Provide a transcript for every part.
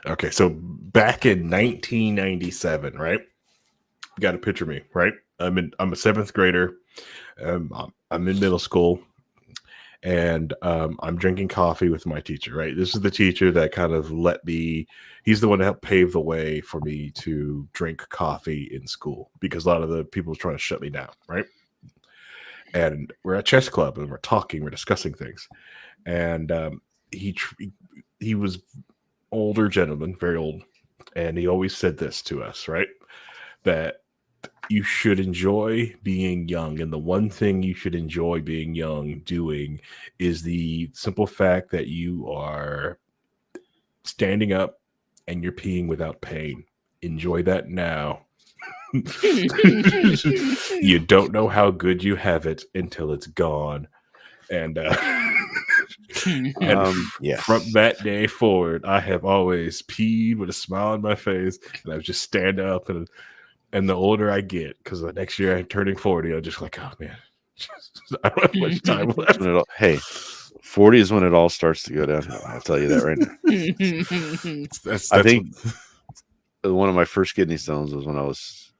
Okay, so back in 1997, right? You got to picture me, right? I'm a seventh grader. I'm in middle school, and I'm drinking coffee with my teacher. Right, this is the teacher that kind of let me. He's the one that helped pave the way for me to drink coffee in school because a lot of the people was trying to shut me down. Right, and we're at chess club and we're talking, we're discussing things, and he he was older gentleman, very old, and he always said this to us, right? That you should enjoy being young, and the one thing you should enjoy being young doing is the simple fact that you are standing up and you're peeing without pain. Enjoy that now. You don't know how good you have it until it's gone. And Yes. from that day forward, I have always peed with a smile on my face, and I just stand up. And the older I get, because the next year I'm turning 40, I'm just like, oh man, I don't have much time left. Hey, 40 is when it all starts to go downhill. I'll tell you that right now. That's I think one of my first kidney stones was when I was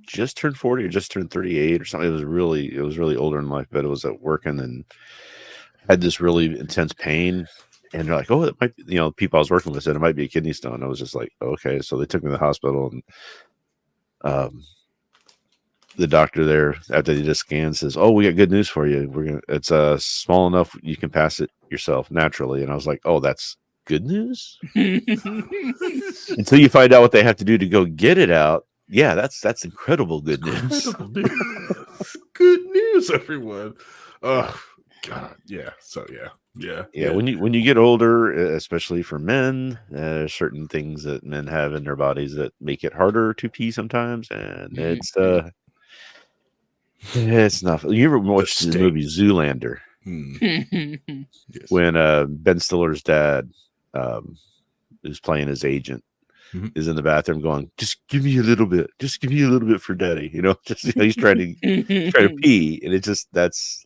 just turned 40 or just turned 38 or something. It was really older in life, but it was at working and had this really intense pain. And they're like, oh, it might be, people I was working with said it might be a kidney stone. I was just like, okay. So they took me to the hospital, and the doctor there, after they did a scan, says, oh, we got good news for you. It's small enough you can pass it yourself naturally. And I was like, oh, that's good news? Until you find out what they have to do to go get it out. Yeah, that's incredible good news. Good news, everyone. Oh God, yeah. So yeah. When you get older, especially for men, there's certain things that men have in their bodies that make it harder to pee sometimes, and it's not. You ever watched the movie Zoolander? Yes. When Ben Stiller's dad, who's playing his agent, is in the bathroom going, just give me a little bit for daddy, he's trying to pee, and it just that's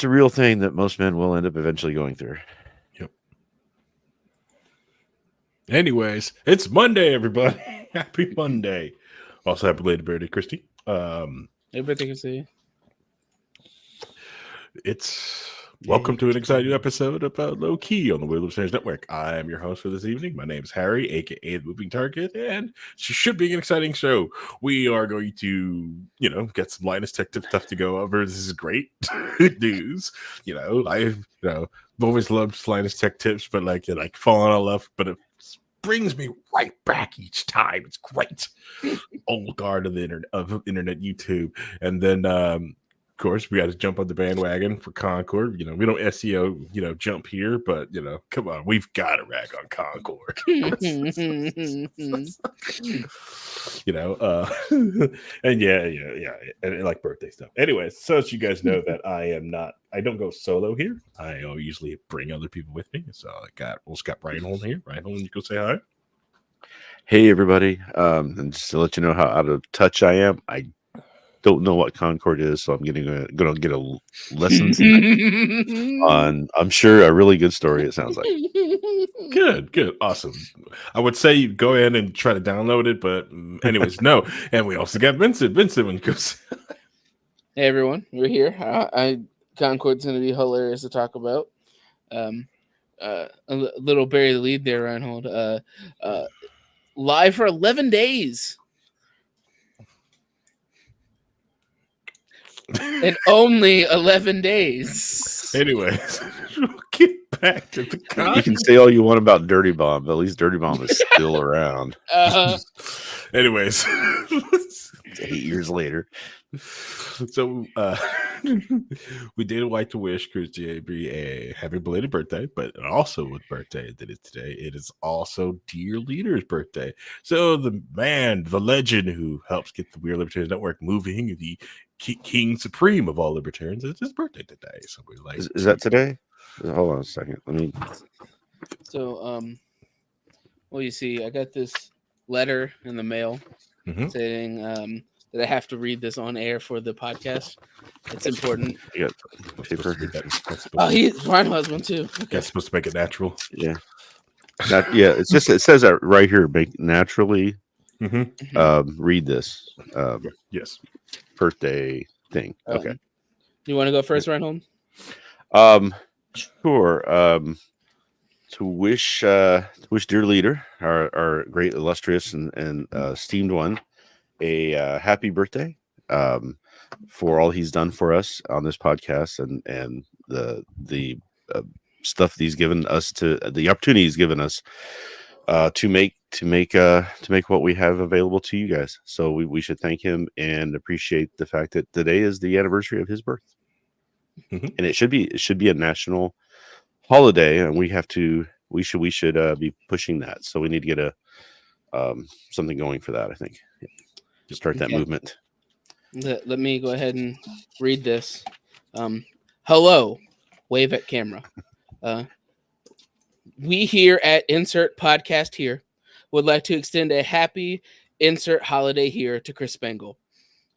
a real thing that most men will end up eventually going through. Yep. Anyways, it's Monday, everybody. Happy Monday. Also happy belated birthday, Christy. Everybody can see. It's welcome to an exciting episode of Low Key on the Wheel of Change Network. I am your host for this evening. My name is Harry, aka the Moving Target, and it should be an exciting show. We are going to, get some Linus Tech stuff to go over. This is great news. I've always loved Linus Tech tips, but falling out of love, but it brings me right back each time. It's great. Old guard of the internet YouTube, and then of course, we got to jump on the bandwagon for Concord. We don't SEO, jump here, but come on, we've got to rag on Concord. And and like birthday stuff. Anyways, so as you guys know that I don't go solo here. I usually bring other people with me. So I got Reinhold here. Reinhold, you go say hi. Hey everybody, and just to let you know how out of touch I am, I don't know what Concord is, so I'm gonna get a lesson on, I'm sure, a really good story. It sounds like good, awesome. I would say you go in and try to download it, but anyways, no. And we also got Vincent. Vincent, when you go. Hey everyone, we're here. Concord's gonna be hilarious to talk about. A little bury the lead there, Reinhold. Live for 11 days. And only 11 days. Anyways, we'll get back to the You can say all you want about Dirty Bomb, but at least Dirty Bomb is still around. Anyways, 8 years later. So we did like to wish Christy a happy belated birthday, but also with birthday that is today, it is also Dear Leader's birthday. So the man, the legend who helps get the Weird Libertarians Network moving, the King Supreme of all libertarians, it's his birthday today. So we like. Is that today? Hold on a second. Let me. So well, you see, I got this letter in the mail saying that I have to read this on air for the podcast. It's important. You got That's supposed to paper. be that's Oh, supposed, Ryan has one too. Okay. that's supposed to make it natural. Yeah. It says that right here. Make naturally read this Yes. birthday thing. Okay. You want to go first, Reinhold? Sure. To wish dear leader, our great illustrious and esteemed one, a happy birthday. For all he's done for us on this podcast and the stuff that he's given us, to the opportunity he's given us to make what we have available to you guys. So we should thank him and appreciate the fact that today is the anniversary of his birth, and it should be a national holiday, and we should be pushing that. So we need to get a something going for that. I think start that movement. Let me go ahead and read this. Hello, wave at camera. We here at Insert Podcast Here would like to extend a happy Insert Holiday Here to Chris Spangle.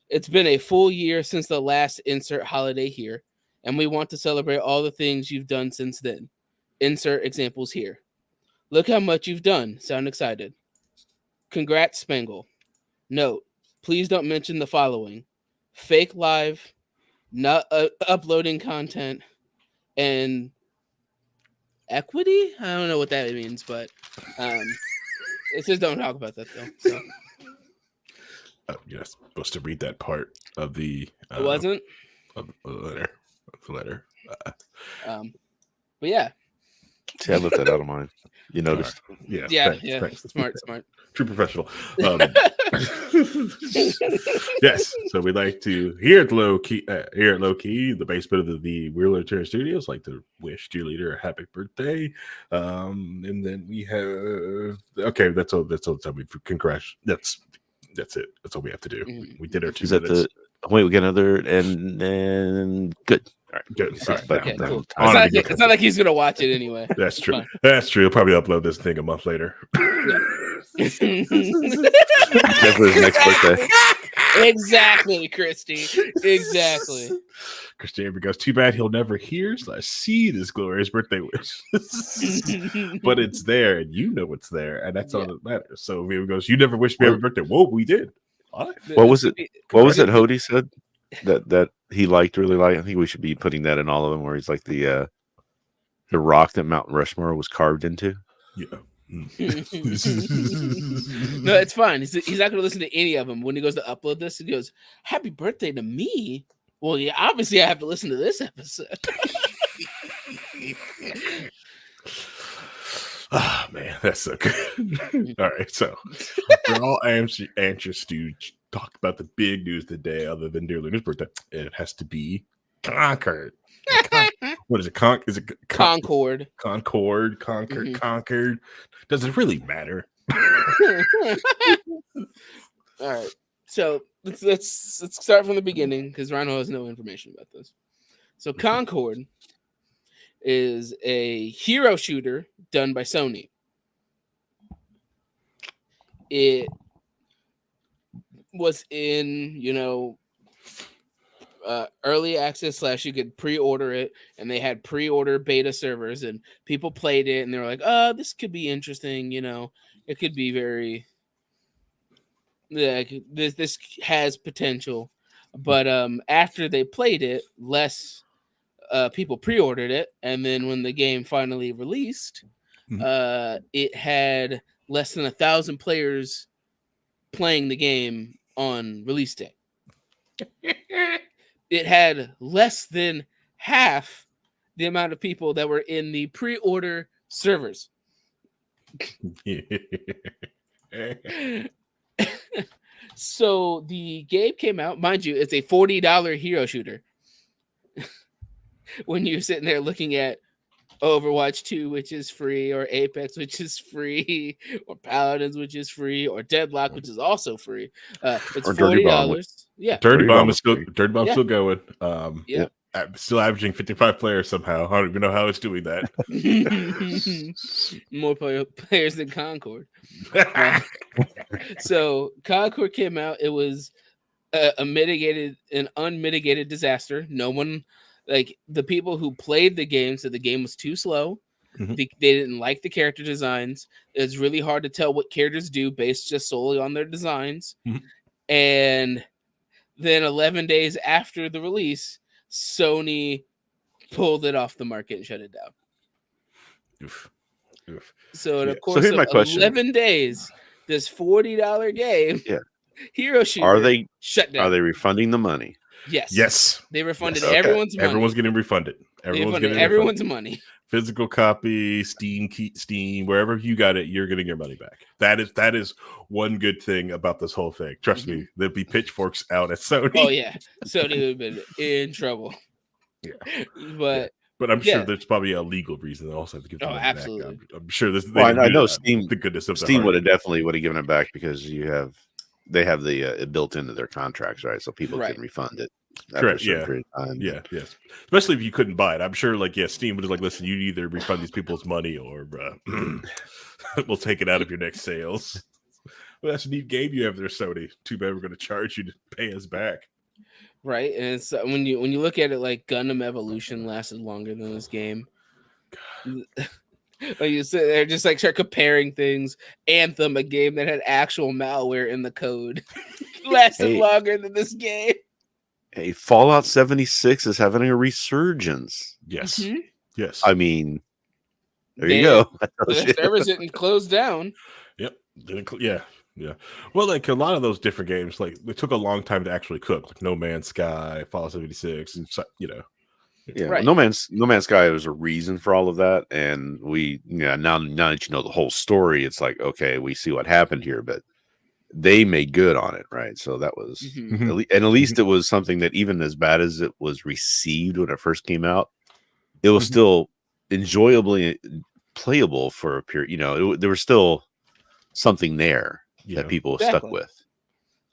It's been a full year since the last Insert Holiday Here, and we want to celebrate all the things you've done since then. Insert examples here. Look how much you've done. Sound excited. Congrats, Spangle. Note, please don't mention the following: fake live, not uploading content, and equity? I don't know what that means, but it says don't talk about that, though. So. You're not supposed to read that part of the... it wasn't? Of the letter. But yeah. See, I left that out of mine. You noticed? Right. Yeah. Thanks. Smart. True professional. Yes. So we'd like to here at Low Key, the basement of the Wheeler Turner Studios, like to wish dear leader a happy birthday. And then we have that's all. That's all. Congrats. That's it. That's all we have to do. Mm-hmm. We did our 2 Is that minutes. wait, we get another and good. All right, good. All right, Okay, now, cool. now, It's not like he's gonna watch it anyway. That's true. Fine. That's true. He'll probably upload this thing a month later. That's for his next birthday. Exactly, Christy. Exactly. Christian goes, too bad he'll never hear / see this glorious birthday wish. But it's there, and you know it's there, and that's all that matters. So he goes, you never wished me happy birthday. Whoa, we did. What was it? What was it Hody said that he really liked? I think we should be putting that in all of them, where he's like the rock that Mount Rushmore was carved into. Yeah. No, it's fine. He's not going to listen to any of them. When he goes to upload this, he goes, happy birthday to me. Well, yeah, obviously I have to listen to this episode. Oh, man, that's so good. All right, so we're all anxious to talk about the big news today, other than dear Luna's birthday. It has to be Concord. What is it? Is it Concord? Concord. Mm-hmm. Concord. Does it really matter? All right. So let's start from the beginning, because Rhino has no information about this. So Concord is a hero shooter done by Sony. It was in, early access / you could pre-order it, and they had pre-order beta servers, and people played it, and they were like, oh, this could be interesting. It could be very, this has potential. But after they played it, less people pre-ordered it, and then when the game finally released, it had less than 1,000 players playing the game on release day. It had less than half the amount of people that were in the pre-order servers. So the game came out, mind you, it's a $40 hero shooter. When you're sitting there looking at Overwatch 2, which is free, or Apex, which is free, or Paladins, which is free, or Deadlock, which is also free. It's $40. Yeah, Dirty Bomb is still going. Yeah. Still averaging 55 players somehow. I don't even know how it's doing that. More players than Concord. So Concord came out. It was an unmitigated disaster. No one, like the people who played the game, said the game was too slow. They didn't like the character designs. It's really hard to tell what characters do based just solely on their designs. And then 11 days after the release, Sony pulled it off the market and shut it down. Oof. So in a So course here's my of question. 11 days, this $40 game, Hero Shooter, Are they shut down. Are they refunding the money? Yes. They refunded Okay. everyone's money. Everyone's getting refunded. Everyone's money. Physical copy, Steam, wherever you got it, you're getting your money back. That is one good thing about this whole thing. Trust me, there'd be pitchforks out at Sony. Oh yeah, Sony would have been in trouble. Yeah, but I'm sure there's probably a legal reason. They also have to give them absolutely. back. I'm sure this. Well, I know Steam. The goodness of Steam would have definitely given it back because they have the it built into their contracts, right? So people can refund it. Correct. Period of time. Yeah. Yes. Especially if you couldn't buy it. I'm sure. Steam would have listen. You either refund these people's money or we'll take it out of your next sales. Well, that's a neat game you have there, Sony. Too bad we're going to charge you to pay us back. Right, and it's, when you look at it, like Gundam Evolution lasted longer than this game. Like you sit there, just start comparing things. Anthem, a game that had actual malware in the code, lasted longer than this game. Hey, Fallout 76 is having a resurgence. Yes. Yes. I mean, there you go. The servers didn't close down. Yep. Yeah. Well, a lot of those different games, it took a long time to actually cook. Like No Man's Sky, Fallout 76, and Yeah, right. No Man's Sky was a reason for all of that, and now that you know the whole story, it's like, okay, we see what happened here, but they made good on it, right? So that was, at least it was something that, even as bad as it was received when it first came out, it was still enjoyably playable for a period. There was still something there that people stuck with.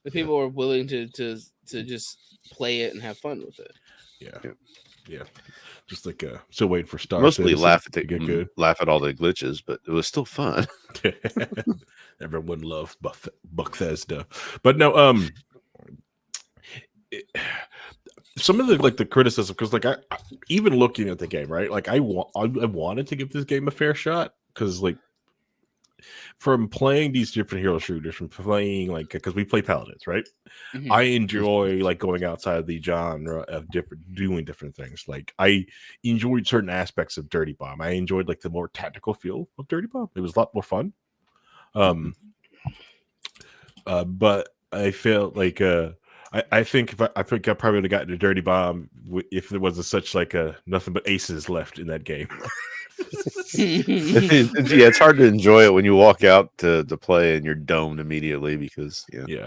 The people were willing to just play it and have fun with it. Yeah. Just still waiting for Star Mostly Citizen laugh at all the glitches, but it was still fun. Everyone loved Bethesda, but no. Some of the criticism, because I even looking at the game, right? I wanted to give this game a fair shot, because from playing these different hero shooters, from playing because we play paladins, right? I enjoy going outside the genre of doing different things. I enjoyed certain aspects of Dirty Bomb. I enjoyed the more tactical feel of Dirty Bomb. It was a lot more fun. But I felt I think I probably would have gotten a Dirty Bomb if there wasn't such nothing but aces left in that game. It's hard to enjoy it when you walk out to play and you're domed immediately, because I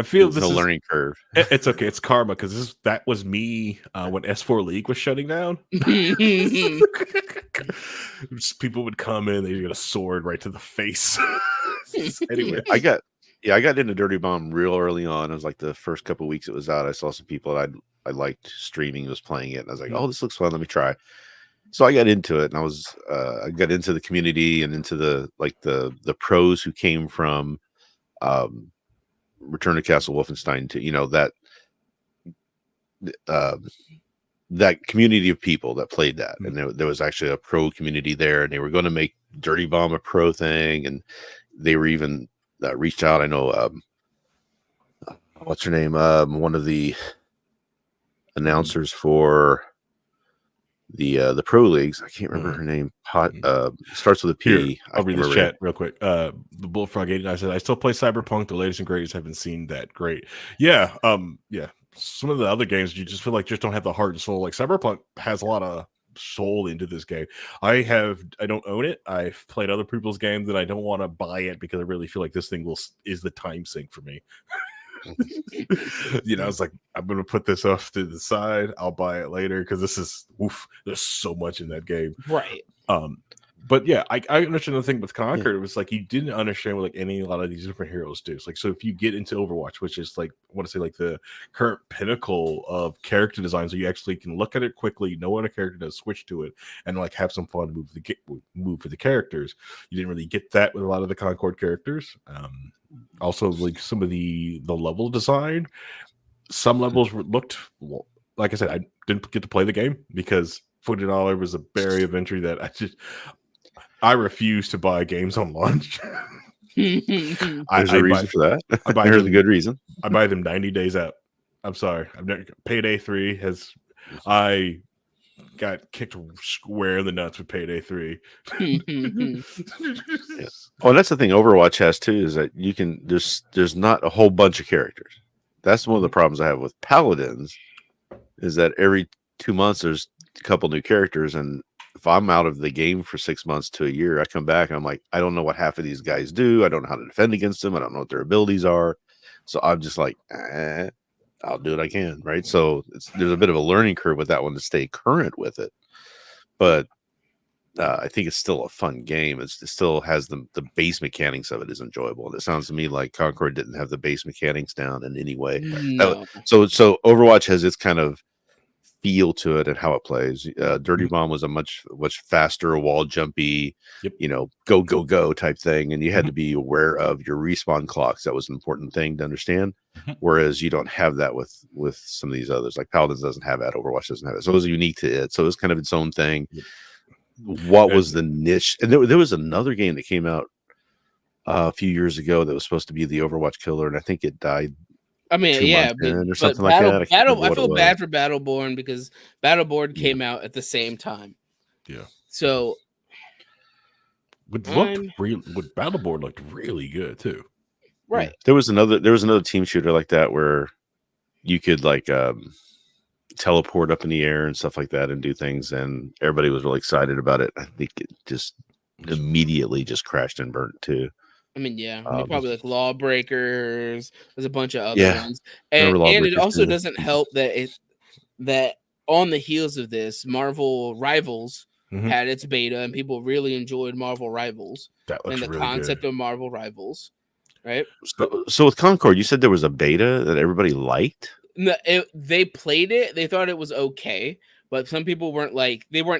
feel there's no learning curve. It's okay. It's karma, because that was me when S4 League was shutting down. People would come in, they get a sword right to the face. Anyway, I got into Dirty Bomb real early on. It was the first couple of weeks it was out. I saw some people that I liked streaming was playing it, and I was like, oh, this looks fun. Let me try. So I got into it, and I got into the community and into the pros who came from Return to Castle Wolfenstein to that community of people that played that, and there was actually a pro community there, and they were going to make Dirty Bomb a pro thing, and they were even reached out. I know what's her name, one of the announcers for the pro leagues. I can't remember her name. Starts with a P. Here, I'll read this chat real quick. The Bullfrog 89 said, I still play Cyberpunk, the latest and greatest. Haven't seen that. Great. Yeah. Some of the other games you just feel just don't have the heart and soul. Cyberpunk has a lot of soul into this game. I don't own it. I've played other people's games, and I don't want to buy it because I really feel like this thing is the time sink for me. It's I'm gonna put this off to the side. I'll buy it later, because this is there's so much in that game, right? But yeah, I understand the thing with Concord. It was you didn't understand what a lot of these different heroes do. So if you get into Overwatch, which is I want to say the current pinnacle of character design, so you actually can look at it quickly, know what a character does, switch to it, and have some fun, move for the characters. You didn't really get that with a lot of the Concord characters. Also, like some of the level design, some levels looked like I said, I didn't get to play the game because $40 was a barrier of entry that I refuse to buy games on launch. There's a I reason buy for that. I buy There's a them good reason. I buy them 90 days out. I'm sorry. I've never Payday 3 has I got kicked square in the nuts with Payday 3. Yeah. Oh, and that's the thing Overwatch has too, is that you can there's not a whole bunch of characters. That's one of the problems I have with Paladins, is that every 2 months there's a couple new characters, and if I'm out of the game for 6 months to a year, I come back and I'm like, I don't know what half of these guys do. I don't know how to defend against them. I don't know what their abilities are. So I'm just like, I'll do what I can, right? So there's a bit of a learning curve with that one to stay current with it. But I think it's still a fun game. It still has the base mechanics of it is enjoyable. And it sounds to me like Concord didn't have the base mechanics down in any way. No. So Overwatch has its kind of feel to it and how it plays. Dirty Bomb was a much faster, wall jumpy, go type thing, and you had to be aware of your respawn clocks. That was an important thing to understand. Whereas you don't have that with some of these others. Like Paladins doesn't have that, Overwatch doesn't have it. So it was unique to it. So it was kind of its own thing. What was the niche? And there was another game that came out a few years ago that was supposed to be the Overwatch killer, and I think it died. I mean, yeah, or something like that. I feel bad for Battleborn because Battleborn came out at the same time. Yeah. So Battleborn looked really good too. Right. Yeah. There was another team shooter like that where you could like teleport up in the air and stuff like that and do things, and everybody was really excited about it. I think it just immediately just crashed and burnt too. I mean, yeah, probably like Lawbreakers. There's a bunch of other ones, and it also doesn't help that on the heels of this, Marvel Rivals had its beta, and people really enjoyed Marvel Rivals and the concept of Marvel Rivals, right? So with Concord, you said there was a beta that everybody liked. No, they played it. They thought it was okay, but some people weren't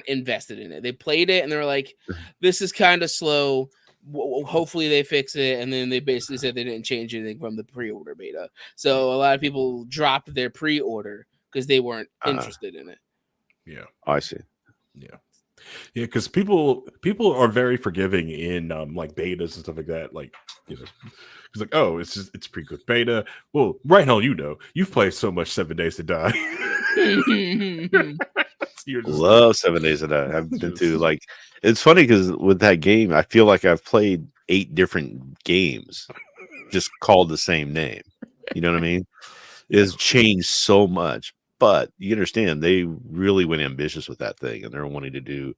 invested in it. They played it and they were like, "This is kind of slow. Hopefully they fix it." And then they basically said they didn't change anything from the pre-order beta. So a lot of people dropped their pre-order because they weren't interested in it. Yeah, I see. Yeah, because people are very forgiving in like betas and stuff like that. Like, because like, oh, it's pretty good beta. Well, right now, you've played so much 7 Days to Die. Love 7 Days to Die. I've been to like. It's funny because with that game, I feel like I've played 8 different games, just called the same name. You know what I mean? It's changed so much, but you understand they really went ambitious with that thing, and they're wanting to do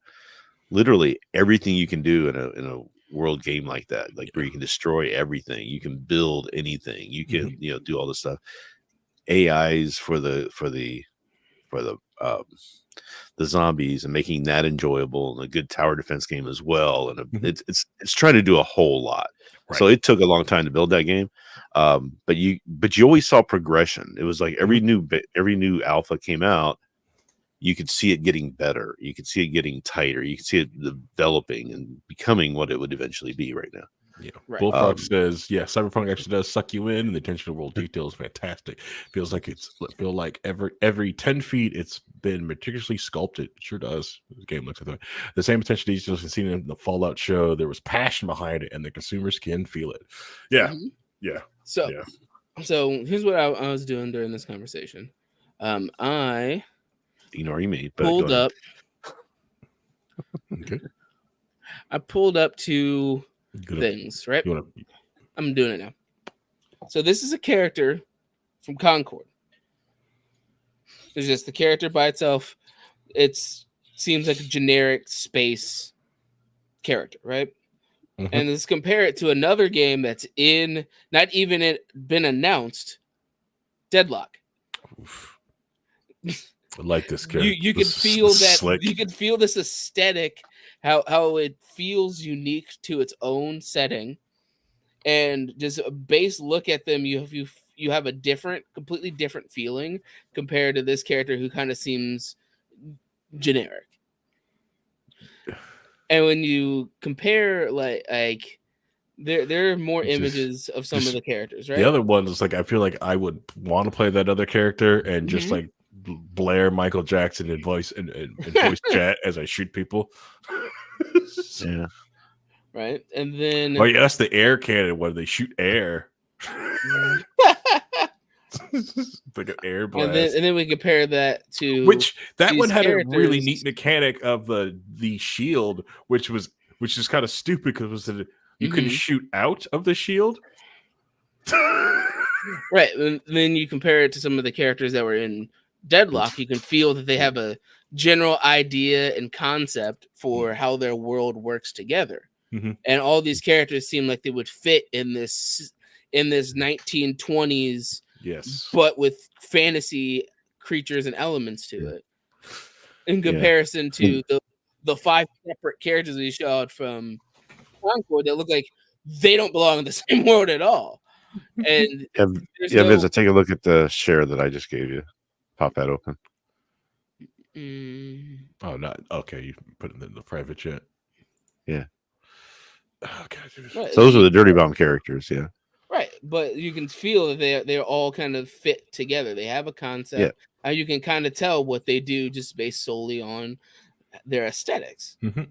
literally everything you can do in a world game like that, like where you can destroy everything, you can build anything, you can do all this stuff. AIs for the zombies and making that enjoyable, and a good tower defense game as well, and it's trying to do a whole lot. Right. So it took a long time to build that game, but you always saw progression. It was like every new alpha came out, you could see it getting better, you could see it getting tighter, you could see it developing and becoming what it would eventually be right now. Yeah, right. Bullfrog says, yeah, Cyberpunk actually does suck you in, and the attention to world detail is fantastic. Feels like every 10 feet it's been meticulously sculpted. It sure does. The game looks like that. The same attention to detail is seen in the Fallout show. There was passion behind it, and the consumers can feel it. Yeah, yeah. So here's what I was doing during this conversation. I ignoring me, but pulled up. Okay. I pulled up 2 things, right? I'm doing it now. So this is a character from Concord. There's just the character by itself. It seems like a generic space character, right? And let's compare it to another game that's not even been announced, Deadlock. I like this character. You could feel that slick. You could feel this aesthetic, how it feels unique to its own setting, and just a base look at them, you have a completely different feeling compared to this character who kind of seems generic. And when you compare like There are more Just- images of some of the characters, right? The other one is like I feel like I would want to play that other character and just Mhm. like blare Michael Jackson and voice chat as I shoot people. Yeah. Right, and then Oh yeah, that's the air cannon where they shoot air. Like an air blast. and then we compare that to Which that these one had a really characters. neat mechanic of the shield, which is kind of stupid because you couldn't Mhm. shoot out of the shield. Right, and then you compare it to some of the characters that were in Deadlock. You can feel that they have a general idea and concept for how their world works together. Mhm. And all these characters seem like they would fit in this 1920s, Yes. but with fantasy creatures and elements to it. In comparison to the 5 separate characters we showed from Concord that look like they don't belong in the same world at all. And there's no- Vince, take a look at the share that I just gave you. Pop that open. Oh, not okay. You put it in the private chat. Yeah. Okay. Right, So those are the Dirty Bomb characters. Yeah. right, but you can feel that they're all kind of fit together. They have a concept, and you can kind of tell what they do just based solely on their aesthetics. Mhm.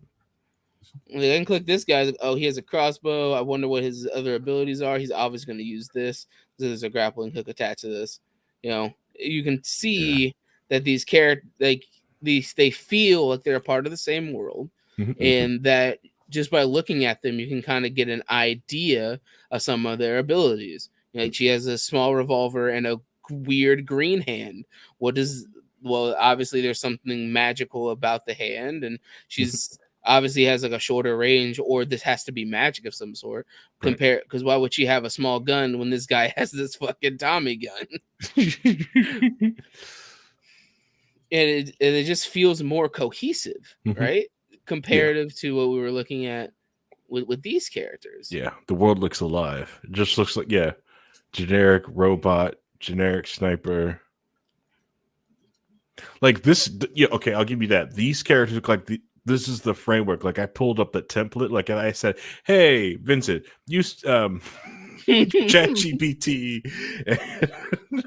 Like, I can click this guy. Oh, he has a crossbow. I wonder what his other abilities are. He's obviously going to use this. There's a grappling hook attached to this. You know, you can see that these characters, like they feel like they're a part of the same world, Mhm. and that just by looking at them, you can kind of get an idea of some of their abilities. Like she has a small revolver and a weird green hand. Well, obviously there's something magical about the hand, and she's obviously has like a shorter range, or this has to be magic of some sort. Compare, because why would she have a small gun when this guy has this fucking Tommy gun? And it just feels more cohesive, Mhm. right? Comparative to what we were looking at with these characters. Yeah, the world looks alive. It just looks like generic robot, generic sniper. Like this, okay, I'll give you that. These characters look like this is the framework. Like I pulled up the template, like and I said, "Hey, Vincent, use ChatGPT and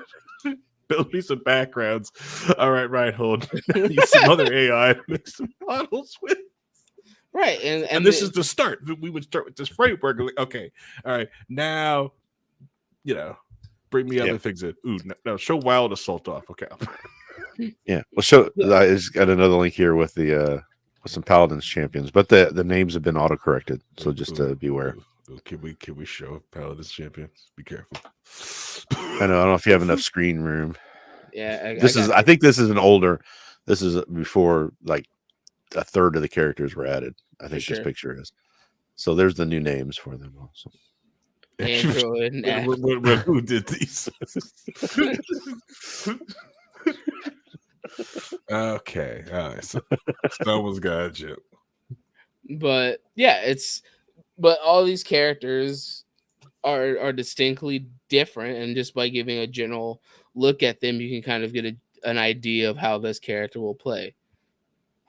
build me some backgrounds." All right, Reinhold, use some other AI to make some models with. Right, And this is the start. We would start with this framework. Like, okay, all right, now, bring me other things in. Ooh, no, show Wild Assault off. Okay. Yeah. Well, I just got another link here with the with some Paladins champions, but the names have been autocorrected, so just beware. Can we show Paladins champions? Be careful. I don't know if you have enough screen room. Yeah, I think this is an older. This is before like a third of the characters were added. I think this picture is. So there's the new names for them also. Android. Who did these? Okay, all right. So someone's got you. But yeah, but all these characters are distinctly different, and just by giving a general look at them, you can kind of get an idea of how this character will play.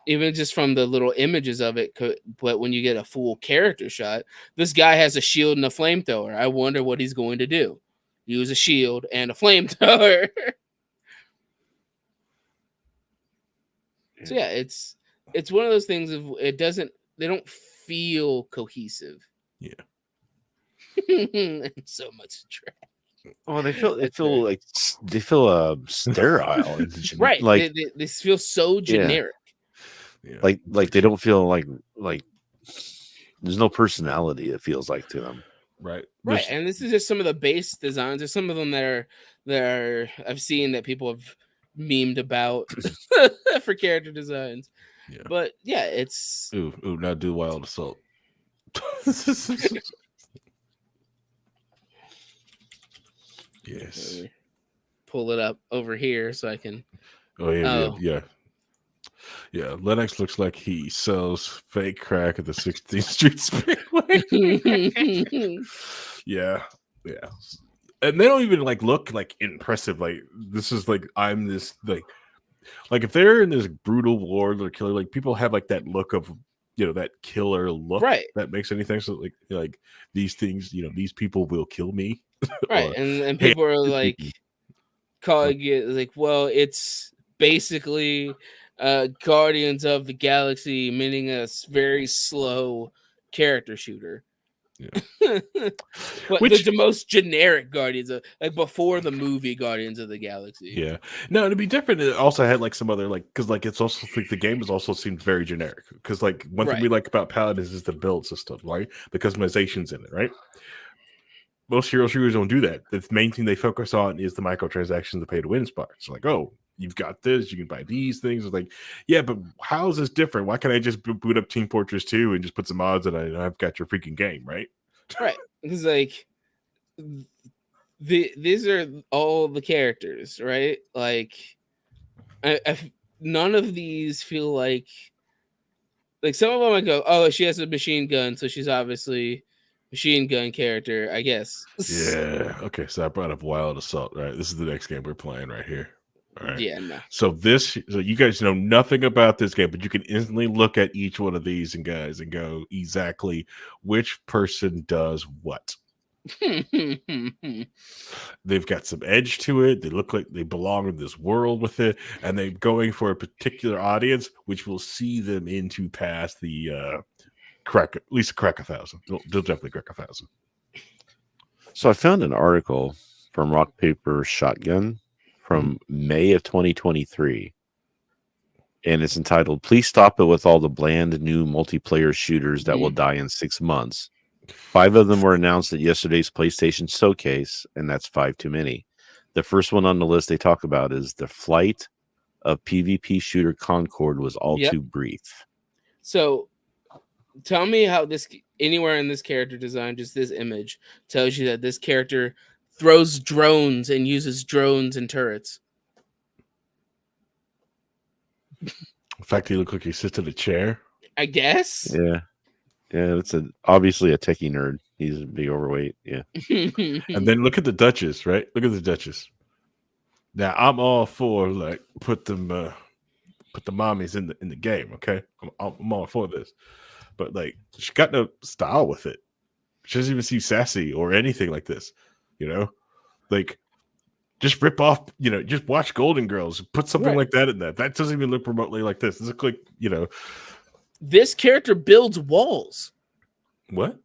Even just from the little images of it, but when you get a full character shot, this guy has a shield and a flamethrower. I wonder what he's going to do. Use a shield and a flamethrower. So yeah, it's one of those things of they don't feel cohesive. Yeah. And so much trash. Oh, they feel sterile, and right? Like they feel so generic. Yeah. Like they don't feel like there's no personality. It feels like to them. Right. Right. And this is just some of the base designs. There's some of them that are I've seen that people have memed about for character designs. Yeah. But yeah, it's now do Wild Assault. Yes. Pull it up over here so I can. Oh yeah. Lennox looks like he sells fake crack at the 16th Street Speedway. Yeah. And they don't even look like impressive. Like this is like I'm this like if they're in this brutal war, they're killing. Like people have like that look of that killer look Right. that makes anything. So like these things, these people will kill me. Right. Or, And "Hey, people are this like people." calling it like, well, it's basically Guardians of the Galaxy, meaning a very slow character shooter. Yeah. But Which the most generic Guardians of, like, before the movie Guardians of the Galaxy. yeah, no, to be different, it also had like some other because like it's also like the game has also seemed very generic because like one thing Right. we like about Paladins is the build system, right? The customizations in it, right? Most hero shooters don't do that. The main thing they focus on is the microtransactions, the pay to win part. So like, oh, you've got this, you can buy these things. It's like, yeah, but how is this different? Why can't I just boot up Team Fortress 2 and just put some mods in it and I've got your freaking game, right? Right. Because like these are all the characters, right? Like none of these feel like some of them I go, oh, she has a machine gun, so she's obviously machine gun character, I guess. Yeah. Okay. So I brought up Wild Assault, right? This is the next game we're playing right here. All right. Yeah, no. So you guys know nothing about this game, but you can instantly look at each one of these and go exactly which person does what. They've got some edge to it. They look like they belong in this world with it, and they're going for a particular audience, which will see them into past the crack, at least crack 1,000. They'll definitely crack 1,000. So I found an article from Rock Paper Shotgun from May of 2023, and it's entitled "Please Stop It with All the Bland New Multiplayer Shooters That Will Die in 6 months." 5 of them were announced at yesterday's PlayStation Showcase, and that's 5 too many. The first one on the list they talk about is the flight of PvP shooter Concord was all too brief. So tell me how this anywhere in this character design, just this image, tells you that this character throws drones and uses drones and turrets. In fact, he looked like he sits in a chair. I guess. Yeah. Yeah, it's obviously a techie nerd. He's big overweight. Yeah. And then look at the Duchess, right? Look at the Duchess. Now I'm all for like put the mommies in the game. Okay, I'm all for this, but like she got no style with it. She doesn't even seem sassy or anything like this. Like just rip off. Just watch Golden Girls. Put something like that in that. That doesn't even look remotely like this. This looks like This character builds walls. What?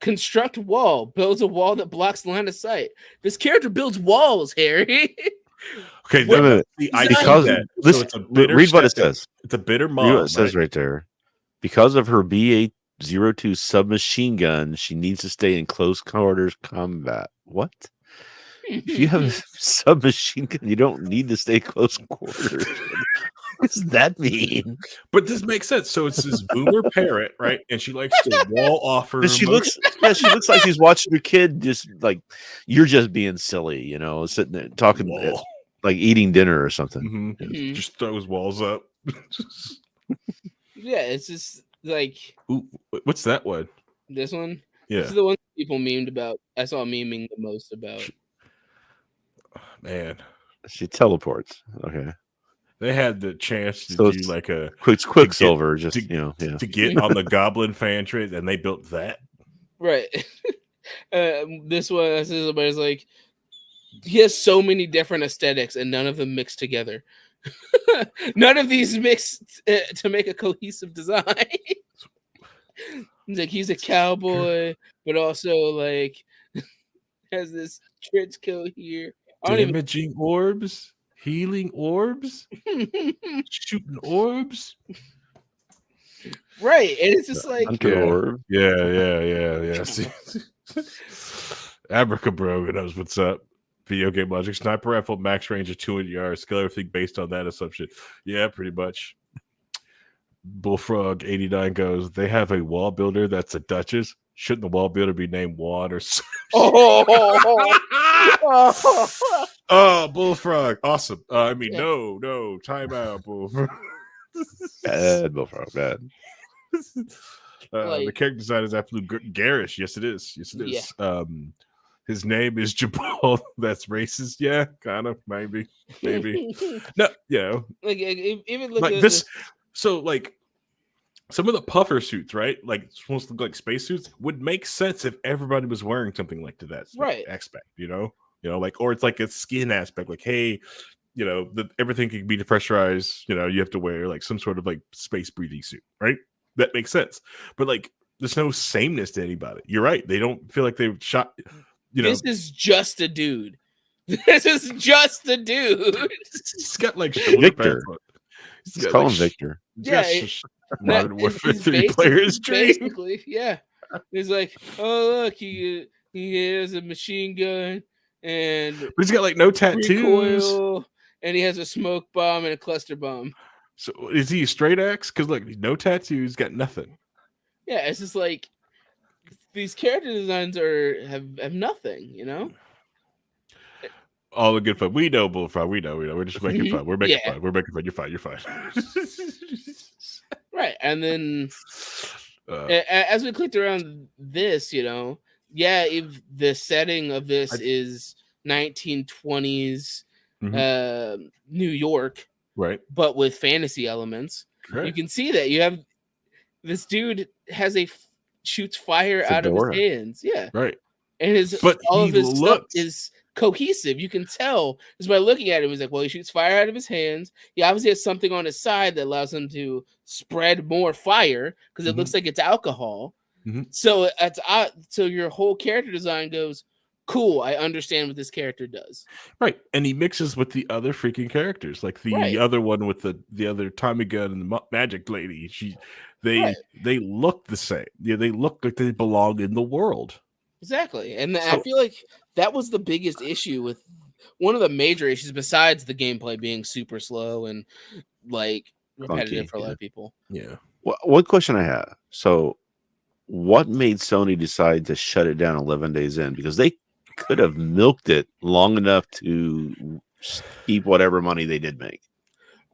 Construct wall. Builds a wall that blocks line of sight. This character builds walls, Harry. Okay, because so it's a bitter read what it says. It's a bitter mom. Read what it says right there. Because of her BA-02 submachine gun, she needs to stay in close quarters combat. What? If you have a submachine gun, you don't need to stay close quarters. What does that mean? But this makes sense. So it's this boomer parrot, right? And she likes to wall off her. She looks like she's watching her kid just like, you're just being silly, sitting there talking like eating dinner or something. Mm-hmm. Just throws walls up. Yeah, it's just like, ooh, what's that one? This one? Yeah. This is the one people memed about. I saw memeing the most about. Man. She teleports. Okay. They had the chance to do like a Quicksilver, to get on the Goblin fan trade, and they built that. Right. This one, somebody's like, he has so many different aesthetics, and none of them mix together. None of these mix to make a cohesive design. Like he's a cowboy, but also like has this trench coat here. Damaging orbs, healing orbs, shooting orbs. Right, and it's just like orb. Yeah. See, Abracabroga knows what's up. Video game logic. Sniper rifle, max range of 200 yards. Scale everything based on that assumption. Yeah, pretty much. Bullfrog 89 goes, they have a wall builder that's a Duchess. Shouldn't the wall builder be named Juan or something? Oh, Bullfrog. Awesome. No. Time out, Bullfrog. Bad Bullfrog, bad. The character design is absolutely garish. Yes, it is. Yeah. His name is Jabal. That's racist. Yeah, kind of. Maybe. No, like even look like at this. So like some of the puffer suits, right? Like supposed to look like spacesuits, would make sense if everybody was wearing something like to that Right. aspect, like, or it's like a skin aspect, like, hey, everything can be depressurized, you have to wear like some sort of like space breathing suit, right? That makes sense. But like, there's no sameness to anybody. You're right. They don't feel like they've shot, This is just a dude. This is just a dude. He's got like shoulder Victor. pads on. Just call him Victor. Yeah, Modern Warfare 3 players dream. Basically, yeah. He's like, oh look, he has a machine gun and But he's got like no tattoos, recoil, and he has a smoke bomb and a cluster bomb. So is he a straight axe? Because look, no tattoos, got nothing. Yeah, it's just like these character designs have nothing, All the good fun. We know Bullfrog. We know. We're just making fun. We're making fun. We're making fun. You're fine. You're fine. Right. And then as we clicked around this, if the setting of this is 1920s New York, right? But with fantasy elements, you can see that you have this dude shoots fire out of his hands. Yeah. Right. And all of his stuff is cohesive. You can tell just by looking at him. He's like, well, he shoots fire out of his hands. He obviously has something on his side that allows him to spread more fire because it looks like it's alcohol. So so your whole character design goes, cool, I understand what this character does. Right. And he mixes with the other freaking characters, like the other one with the other Tommy gun and the magic lady. They look the same. Yeah, they look like they belong in the world. Exactly. And I feel like that was the biggest issue with one of the major issues besides the gameplay being super slow and like repetitive for a lot of people. Yeah. One question I have. So what made Sony decide to shut it down 11 days in? Because they could have milked it long enough to keep whatever money they did make.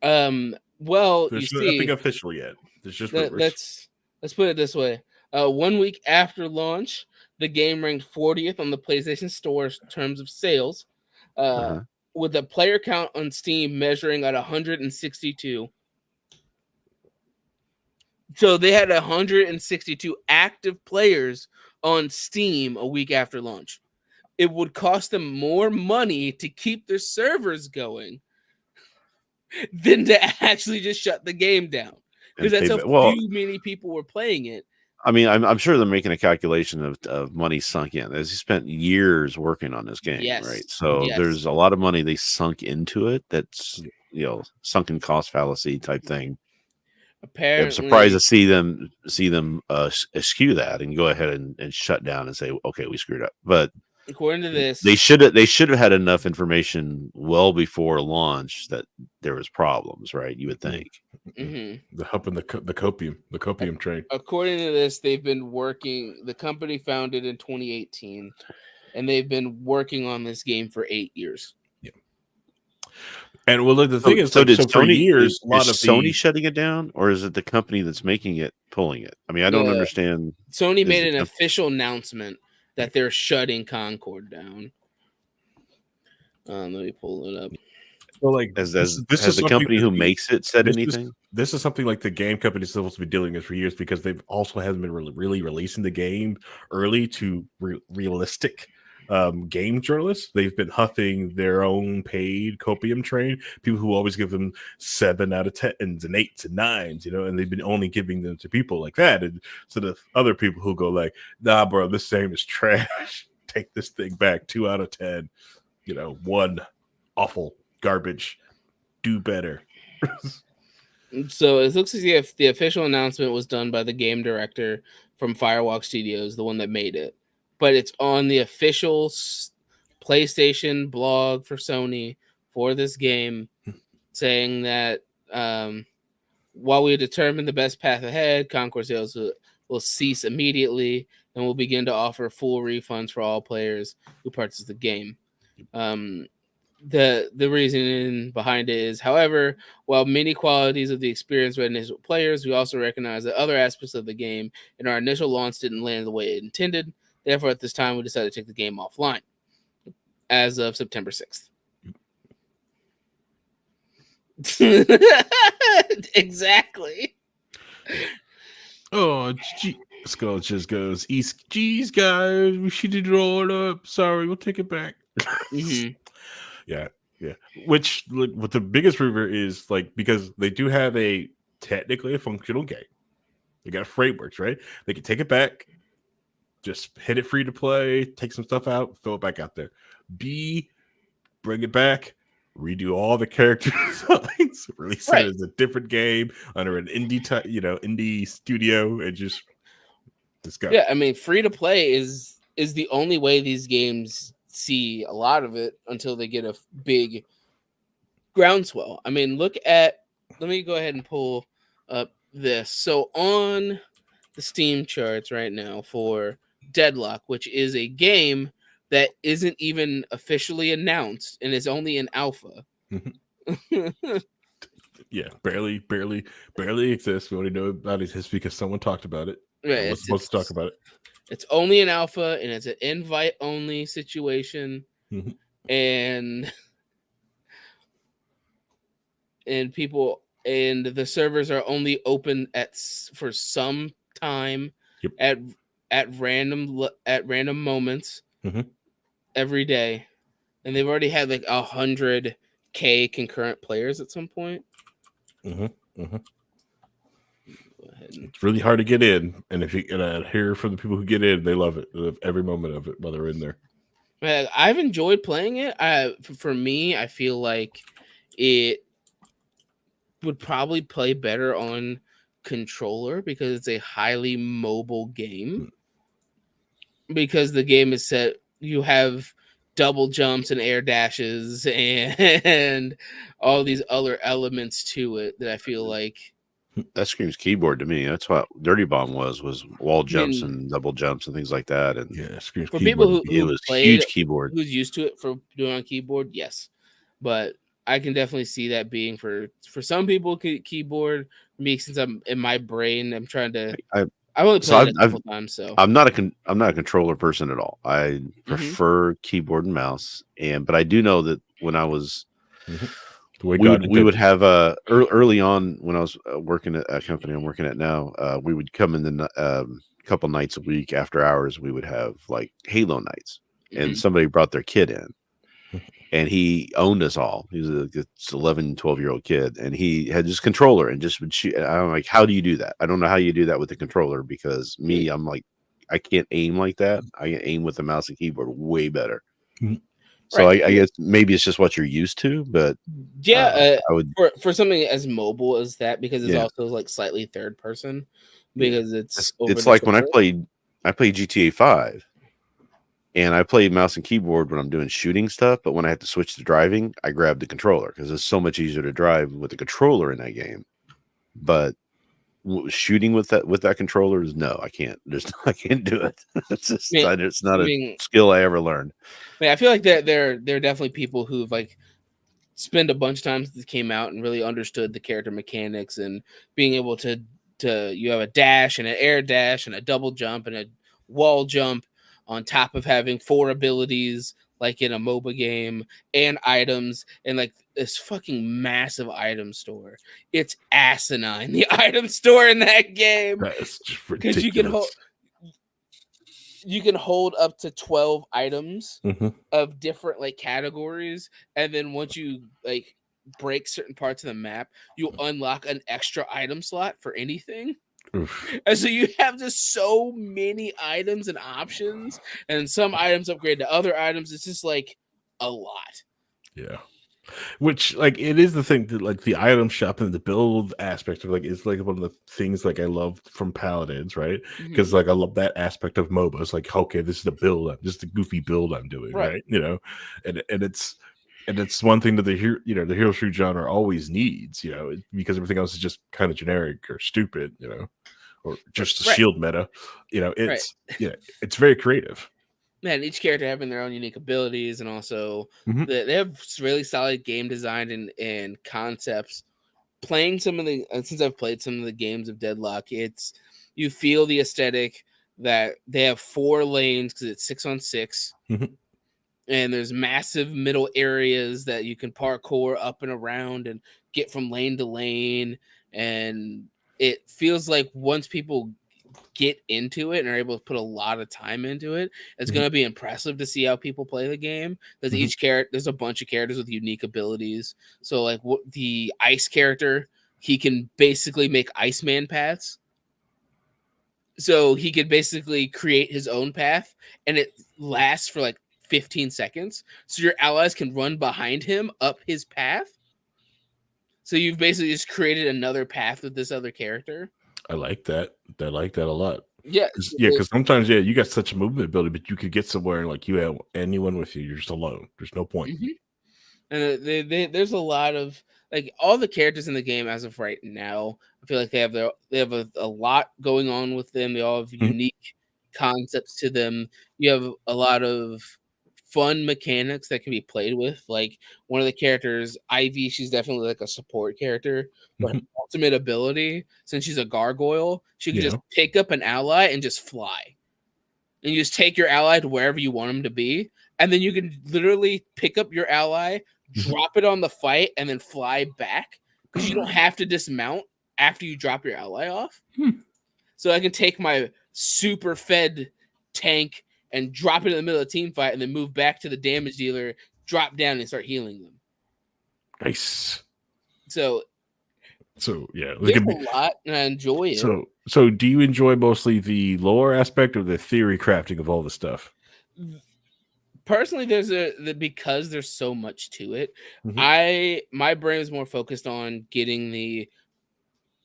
Well, there's you see, nothing official yet. There's just let's put it this way. 1 week after launch, the game ranked 40th on the PlayStation Store's terms of sales, with the player count on Steam measuring at 162. So they had 162 active players on Steam a week after launch. It would cost them more money to keep their servers going than to actually just shut the game down. Because that's how many people were playing it. I mean, I'm sure they're making a calculation of money sunk in. As he spent years working on this game, right? So there's a lot of money they sunk into it. That's sunken cost fallacy type thing. Apparently, I'm surprised to see them eschew that and go ahead and shut down and say, okay, we screwed up. But according to this, they should have had enough information well before launch that there was problems, right? You would think. The helping the copium train. According to this, they've been working. The company founded in 2018, and they've been working on this game for 8 years. Yeah. And well, the thing is, for Sony, years, a lot of Sony shutting it down, or is it the company that's making it pulling it? I mean, I don't understand. Sony made an official announcement that they're shutting Concord down. Let me pull it up. So, like, has the company who makes it said anything? This is something like the game company is supposed to be dealing with for years because they've also hasn't been really releasing the game early to realistic game journalists. They've been huffing their own paid copium train, people who always give them 7 out of 10s and 8s and 9s, and they've been only giving them to people like that. And so the other people who go like, nah, bro, this game is trash. Take this thing back. 2 out of 10, 1 awful garbage. Do better. So it looks as if the official announcement was done by the game director from Firewalk Studios, the one that made it. But it's on the official PlayStation blog for Sony for this game, saying that while we determine the best path ahead, Concord sales will cease immediately and will begin to offer full refunds for all players who purchase the game. The reasoning behind it is, however, while many qualities of the experience resonates with players, we also recognize that other aspects of the game in our initial launch didn't land the way it intended. Therefore, at this time, we decided to take the game offline as of September 6th. Exactly. Oh, Skull just goes, geez, guys, we should have rolled up. Sorry, we'll take it back. Mm-hmm. Yeah. Which, like, what the biggest river is, like, because they do have technically a functional game. They got frameworks, right? They can take it back, just hit it free to play, take some stuff out, throw it back out there. B, bring it back, redo all the character designs, release it as a different game under an indie studio, and just go. Yeah, I mean, free to play is the only way these games see a lot of it until they get a big groundswell. I mean, let me go ahead and pull up this. So on the Steam charts right now for Deadlock, which is a game that isn't even officially announced and is only in alpha. Yeah, barely exists. We only know about it just because someone talked about it. Right, We're supposed to talk about it. It's only an alpha, and it's an invite only situation, Mhm. and people and the servers are only open for some time at random moments every day, and they've already had like 100K concurrent players at some point. Go ahead. It's really hard to get in, and if you hear from the people who get in, they love it. They love every moment of it while they're in there. I've enjoyed playing it. For me, I feel like it would probably play better on controller because it's a highly mobile game. Because the game is set, you have double jumps and air dashes and all these other elements to it that I feel like that screams keyboard to me. That's what Dirty Bomb was wall jumps and double jumps and things like that. And yeah, screams for keyboard. People who it was played, huge keyboard. Who's used to it for doing on keyboard, yes, but I can definitely see that being for some people keyboard. For me, since I'm in my brain, I'm trying to. I've only played it a couple times, so I'm not a controller person at all. I prefer keyboard and mouse, but I do know that when I was, we would have early on when I was working at a company I'm working at now, we would come in the couple nights a week after hours. We would have like Halo nights, and somebody brought their kid in. And he owned us all. He was a 11, 12-year-old kid, and he had his controller and just would shoot. I'm like, how do you do that? I don't know how you do that with the controller because I'm like, I can't aim like that. I can aim with the mouse and keyboard way better. So I guess maybe it's just what you're used to, but I would for something as mobile as that because it's also like slightly third person because it's like when I played GTA 5. And I play mouse and keyboard when I'm doing shooting stuff, but when I have to switch to driving, I grab the controller because it's so much easier to drive with the controller in that game. But shooting with that controller is no, I can't. I can't do it. It's just it's not a skill I ever learned. I feel like there are definitely people who've like spent a bunch of times that came out and really understood the character mechanics and being able to you have a dash and an air dash and a double jump and a wall jump on top of having 4 abilities like in a MOBA game and items and like this fucking massive item store. It's asinine, the item store in that game. That's just ridiculous. Because you can hold up to 12 items of different like categories, and then once you like break certain parts of the map, you unlock an extra item slot for anything. And so you have just so many items and options, and some items upgrade to other items. It's just like a lot. Yeah. Which, like, it is the thing that, like, the item shop and the build aspect of, like, is like one of the things like I love from Paladins, right? Because like I love that aspect of MOBA. It's like, okay, this is the build, this is the goofy build I'm doing, right? You know, and it's one thing that the hero shoot genre always needs, you know, because everything else is just kind of generic or stupid, you know, or just a shield meta, you know. It's it's very creative. Man, each character having their own unique abilities, and also they have really solid game design and concepts. Playing since I've played some of the games of Deadlock, you feel the aesthetic that they have 4 lanes because it's 6-on-6, and there's massive middle areas that you can parkour up and around and get from lane to lane, and it feels like once people get into it and are able to put a lot of time into it, it's going to be impressive to see how people play the game, because each character, there's a bunch of characters with unique abilities. So like the ice character, he can basically make Iceman paths. So he could basically create his own path, and it lasts for like 15 seconds. So your allies can run behind him up his path. So you've basically just created another path with this other character. I like that. I like that a lot. Yeah. Because sometimes, you got such a movement ability, but you could get somewhere and like you have anyone with you. You're just alone. There's no point. And there's a lot of like all the characters in the game as of right now. I feel like they have a lot going on with them. They all have unique concepts to them. You have a lot of fun mechanics that can be played with. Like one of the characters, Ivy, she's definitely like a support character. But her ultimate ability, since she's a gargoyle, she can just pick up an ally and just fly. And you just take your ally to wherever you want them to be. And then you can literally pick up your ally, drop it on the fight, and then fly back. Because you don't have to dismount after you drop your ally off. So I can take my super fed tank and drop it in the middle of a team fight and then move back to the damage dealer, drop down and start healing them. Nice. So yeah, there's a lot, and I enjoy it. So do you enjoy mostly the lore aspect or the theory crafting of all the stuff? Personally, because there's so much to it. My brain is more focused on getting the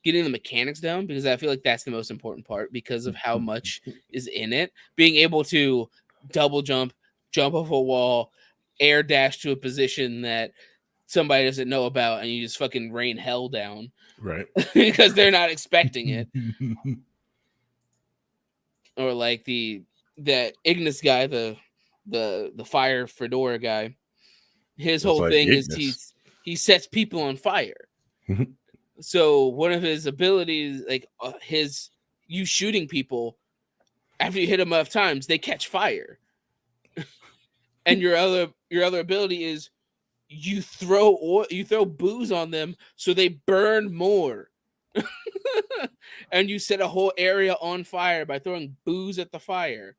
mechanics down, because I feel like that's the most important part because of how much is in it. Being able to double jump off a wall, air dash to a position that somebody doesn't know about, and you just fucking rain hell down, right? Because they're not expecting it. Or like that Ignis guy, the fire fedora guy. His whole thing is he sets people on fire. So one of his abilities, like you shooting people, after you hit them enough times, they catch fire. And your other ability is you throw booze on them so they burn more. And you set a whole area on fire by throwing booze at the fire.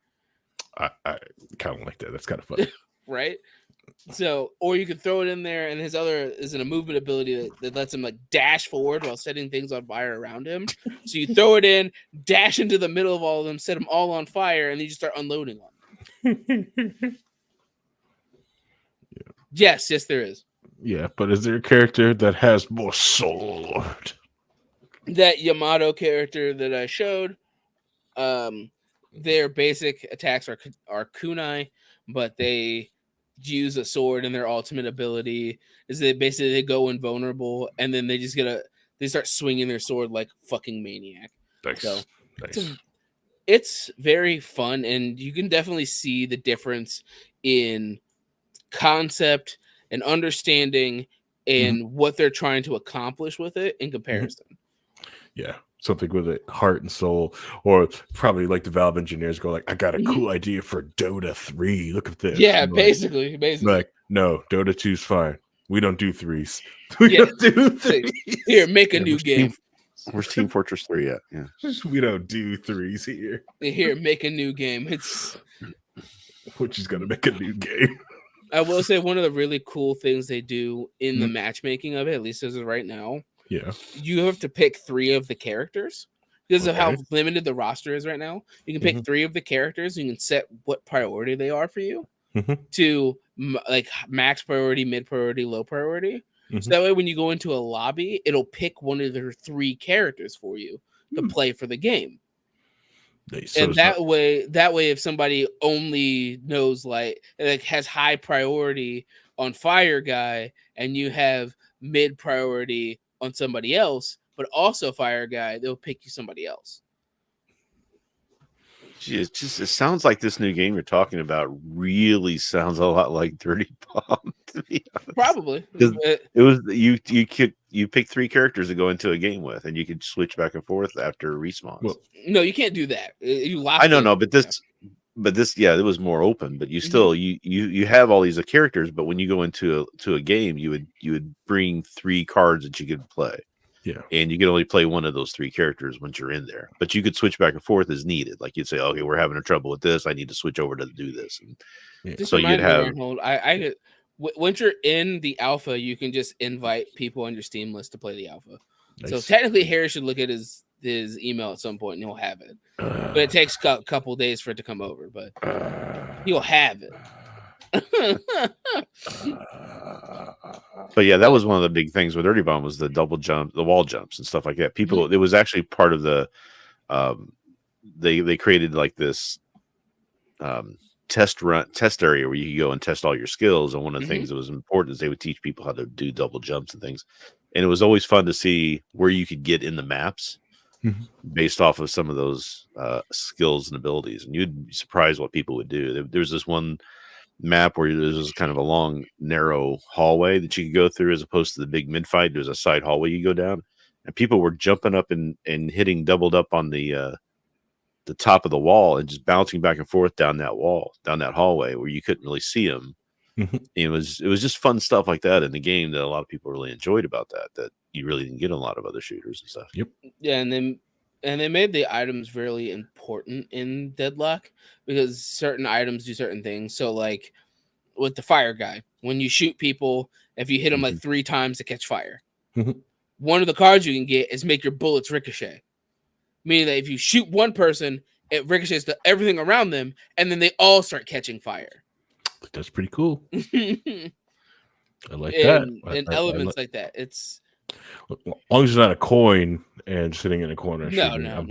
I kind of like that. That's kind of fun. Right? So, or you could throw it in there, and his other is a movement ability that lets him like dash forward while setting things on fire around him. So you throw it in, dash into the middle of all of them, set them all on fire, and then you just start unloading on them. Yes, there is. Yeah, but is there a character that has more soul? That Yamato character that I showed, their basic attacks are kunai, but they use a sword, and their ultimate ability is they go invulnerable, and then they start swinging their sword like fucking maniac. Nice. So nice. It's very fun, and you can definitely see the difference in concept and understanding and what they're trying to accomplish with it in comparison. Yeah, something with it, heart and soul, or probably like the Valve engineers go like, I got a cool idea for Dota 3. Look at this. Yeah, basically. Like, no, Dota 2's fine. We don't do threes. We don't do threes. Here, make a new game. Where's Team Fortress 3 at? Yeah. We don't do threes here. Here, make a new game. Which is gonna make a new game. I will say one of the really cool things they do in the matchmaking of it, at least as of right now, you have to pick 3 of the characters because of how limited the roster is right now. You can pick 3 of the characters, and you can set what priority they are for you to like max priority, mid priority, low priority. So that way, when you go into a lobby, it'll pick one of their 3 characters for you to play for the game. Nice. And that way, if somebody only knows like has high priority on Fire Guy, and you have mid priority on somebody else, but also Fire Guy, they'll pick you somebody else. It sounds like this new game you're talking about really sounds a lot like Dirty Bomb, to be honest. Probably. It was you pick 3 characters to go into a game with, and you could switch back and forth after respawns. Well, no, you can't do that. You lock. I don't know, but this but this, yeah, it was more open. But you still you have all these characters. But when you go into a game, you would bring 3 cards that you could play. Yeah. And you could only play one of those 3 characters once you're in there. But you could switch back and forth as needed. Like you'd say, okay, we're having a trouble with this. I need to switch over to do this. And Just so you'd remind me, have. Reinhold, I could once you're in the alpha, you can just invite people on your Steam list to play the alpha. Nice. So technically, Harry should look at his email at some point and he'll have it. But it takes a couple days for it to come over. But he'll have it. But yeah, that was one of the big things with Dirty Bomb was the double jump, the wall jumps and stuff like that. People, it was actually part of the. They created like this test area where you could go and test all your skills. And one of the things that was important is they would teach people how to do double jumps and things. And it was always fun to see where you could get in the maps based off of some of those skills and abilities. And you'd be surprised what people would do. There's this one map where there's kind of a long, narrow hallway that you could go through as opposed to the big mid fight. There's a side hallway you go down, and people were jumping up and hitting doubled up on the top of the wall and just bouncing back and forth down that hallway where you couldn't really see them. It was just fun stuff like that in the game that a lot of people really enjoyed about that you really didn't get in a lot of other shooters and stuff. Yep. Yeah, and they made the items really important in Deadlock because certain items do certain things. So like with the fire guy, when you shoot people, if you hit them like 3 times to catch fire, one of the cards you can get is make your bullets ricochet. Meaning that if you shoot one person, it ricochets to everything around them, and then they all start catching fire. That's pretty cool. I like that. And elements like that. It's as long as it's not a coin and sitting in a corner. No.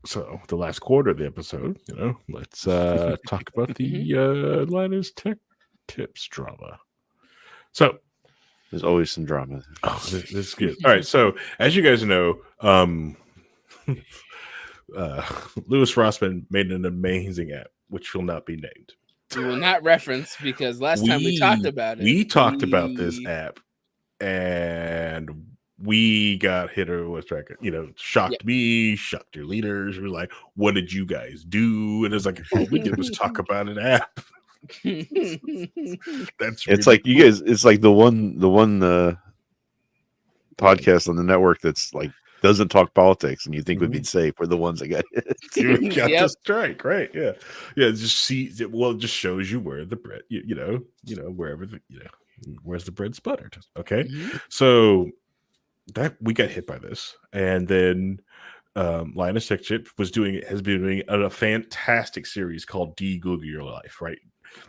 So the last quarter of the episode, let's talk about the Linus Tech tips drama. So there's always some drama. Oh, this is good. All right. So as you guys know, Louis Rossman made an amazing app, which will not be named. We will not reference because last time we talked about it. We talked about this app, and we got hit with record. Shocked me, shocked your leaders. We're like, "What did you guys do?" And it's like, all we did was talk about an app. That's it's like you guys. It's like the one podcast on the network that's like doesn't talk politics, and you think would be safe. We're the ones that got hit. You got the strike, right? Yeah. Just it just shows you where the bread, wherever where's the bread's buttered. Okay, so that we got hit by this, and then Linus Tech has been doing a fantastic series called Google Your Life, right?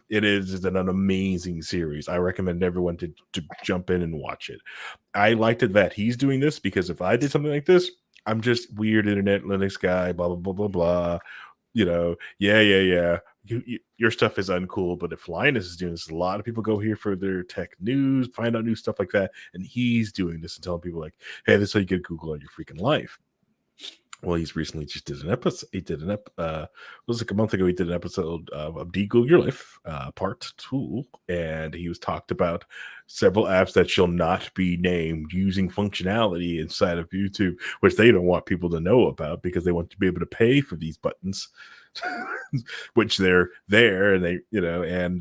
It is an amazing series. I recommend everyone to jump in and watch it. I liked it that he's doing this because if I did something like this, I'm just weird internet Linux guy, blah, blah, blah, blah, blah. Yeah. Your stuff is uncool. But if Linus is doing this, a lot of people go here for their tech news, find out new stuff like that. And he's doing this and telling people like, hey, this is how you get Google on your freaking life. Well, he's recently just did an episode. He did it was like a month ago. He did an episode of Google Your Life, part 2, and he was talked about several apps that shall not be named using functionality inside of YouTube, which they don't want people to know about because they want to be able to pay for these buttons, which they're there, and they, and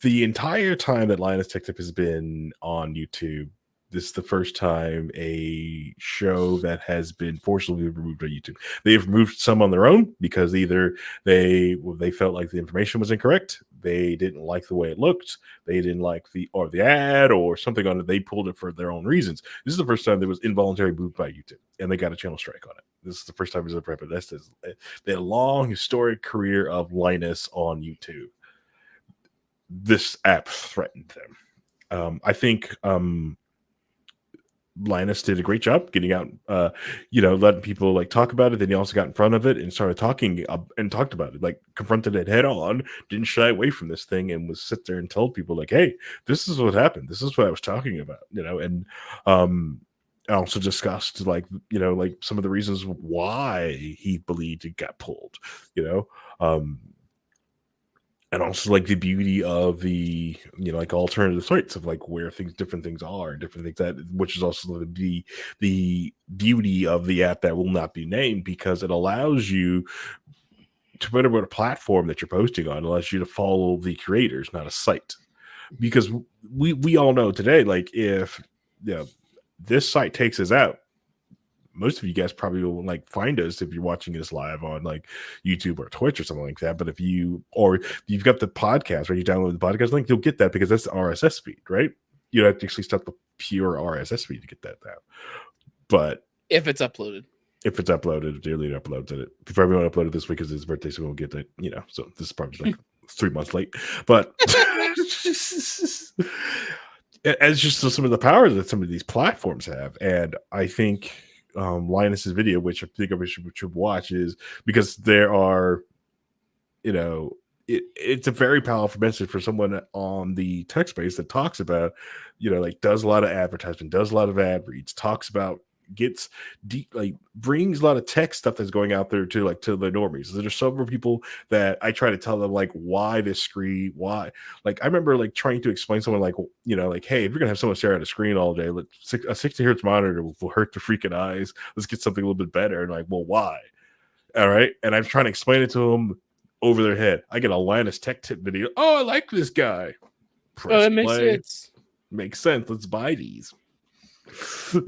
the entire time that Linus Tech Tip has been on YouTube. This is the first time a show that has been forcibly removed on YouTube. They've removed some on their own because either they felt like the information was incorrect, they didn't like the way it looked, they didn't like the ad or something on it. They pulled it for their own reasons. This is the first time there was involuntary moved by YouTube, and they got a channel strike on it. This is the first time it's ever happened. That's the long historic career of Linus on YouTube. This app threatened them. I think. Linus did a great job getting out, letting people like talk about it. Then he also got in front of it and started talking and talked about it, like confronted it head on, didn't shy away from this thing, and was sit there and told people like, hey, this is what happened. This is what I was talking about, and I also discussed like some of the reasons why he believed it got pulled, and also like the beauty of the like alternative sites of like where different things are, different things that, which is also the beauty of the app that will not be named, because it allows you to whatever a platform that you're posting on, allows you to follow the creators, not a site. Because we all know today, like if this site takes us out, most of you guys probably will like find us if you're watching this live on like YouTube or Twitch or something like that. But if you've got the podcast, right, you download the podcast link, you'll get that because that's the RSS feed, right? You have to actually start the pure RSS feed to get that down. But if it's uploaded, if Dearly uploads it. If everyone uploaded this week, because his birthday, so we'll get that, so this is probably like 3 months late. But it's just some of the power that some of these platforms have. And I think Linus's video, which I think we should watch, is because there are, it's a very powerful message for someone on the tech space that talks about, like does a lot of advertisement, does a lot of ad reads, talks about, gets deep, like brings a lot of tech stuff that's going out there to the normies. There's several people that I try to tell them like why this screen, why, like I remember like trying to explain someone like like, hey, if you're gonna have someone stare at a screen all day, a 60 hertz monitor will hurt their freaking eyes. Let's get something a little bit better. And like, well, why? All right. And I'm trying to explain it to them over their head. I get a Linus Tech tip video. Oh, I like this guy. Press it makes sense. Makes sense. Let's buy these.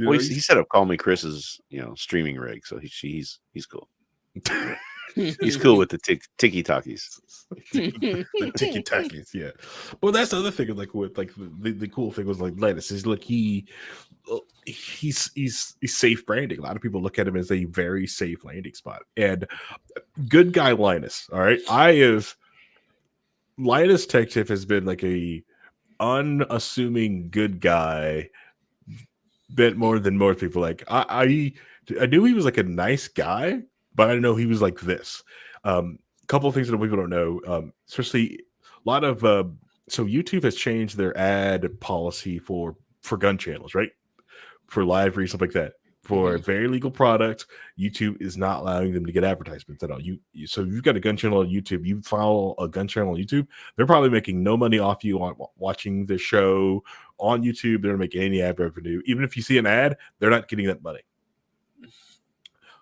Well, he set up Call Me Chris's streaming rig, so he's cool. He's cool with the tiki talkies. The tiki talkies, yeah. Well, that's the other thing. Like with like the cool thing was like Linus is like he's safe branding. A lot of people look at him as a very safe landing spot. And good guy Linus. All right, Linus Tech Tip has been like a unassuming good guy. Bit more than most people. Like I knew he was like a nice guy, but I didn't know he was like this. Couple of things that people don't know, especially a lot of so YouTube has changed their ad policy for gun channels, right? For live reads, stuff like that. For a very legal product, YouTube is not allowing them to get advertisements at all. So if you've got a gun channel on YouTube, you follow a gun channel on YouTube, they're probably making no money off you on watching the show on YouTube. They're not making any ad revenue. Even if you see an ad, they're not getting that money.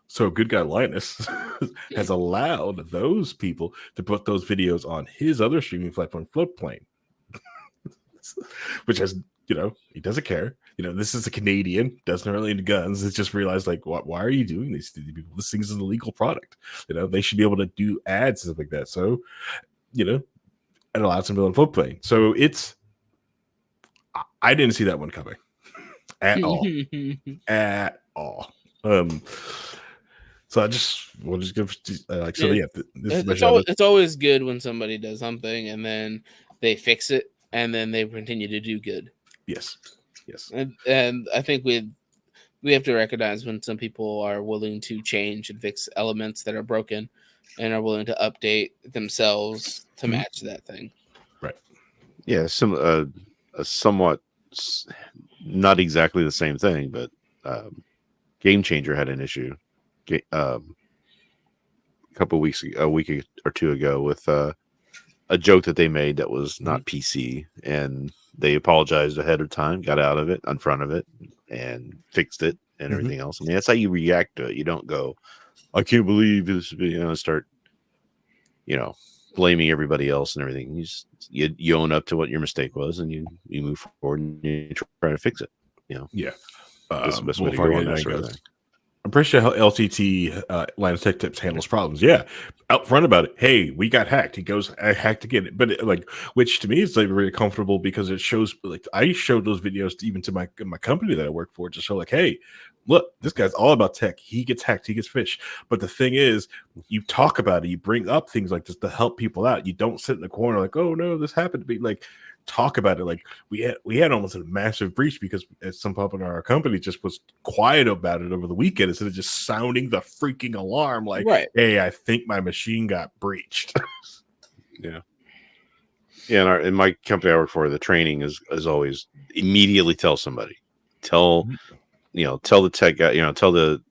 So good guy Linus has allowed those people to put those videos on his other streaming platform, Floatplane, which has, he doesn't care. This is a Canadian, doesn't really into guns. It's just realized like, why are you doing this to these people? This thing is an illegal product. They should be able to do ads and stuff like that. So, it allows them to build on Floatplane. So I didn't see that one coming at all. At all. So we'll just give it's always good when somebody does something and then they fix it and then they continue to do good. Yes. And I think we have to recognize when some people are willing to change and fix elements that are broken and are willing to update themselves to match that thing. Right. Yeah, a somewhat not exactly the same thing, but Game Changer had an issue a week or two ago with a joke that they made that was not PC, and they apologized ahead of time, got out of it, in front of it, and fixed it and everything else. I mean, that's how you react to it. You don't go, I can't believe this, start, blaming everybody else and everything. You own up to what your mistake was, and you move forward and you try to fix it. Yeah. That's the best way to go on that sort of thing. I'm pretty sure how LTT Linus Tech Tips handles problems. Yeah, out front about it. Hey, we got hacked. He goes, I hacked again. But which to me is like really comfortable because it shows. Like I showed those videos even to my company that I work for to show like, hey, look, this guy's all about tech. He gets hacked. He gets phished. But the thing is, you talk about it. You bring up things like this to help people out. You don't sit in the corner like, oh no, this happened to me. Like, talk about it. Like we had almost a massive breach because some people in our company just was quiet about it over the weekend instead of just sounding the freaking alarm like, right. Hey, I think my machine got breached. Yeah. In my company I work for, the training is always immediately tell somebody. Tell the tech guy, tell the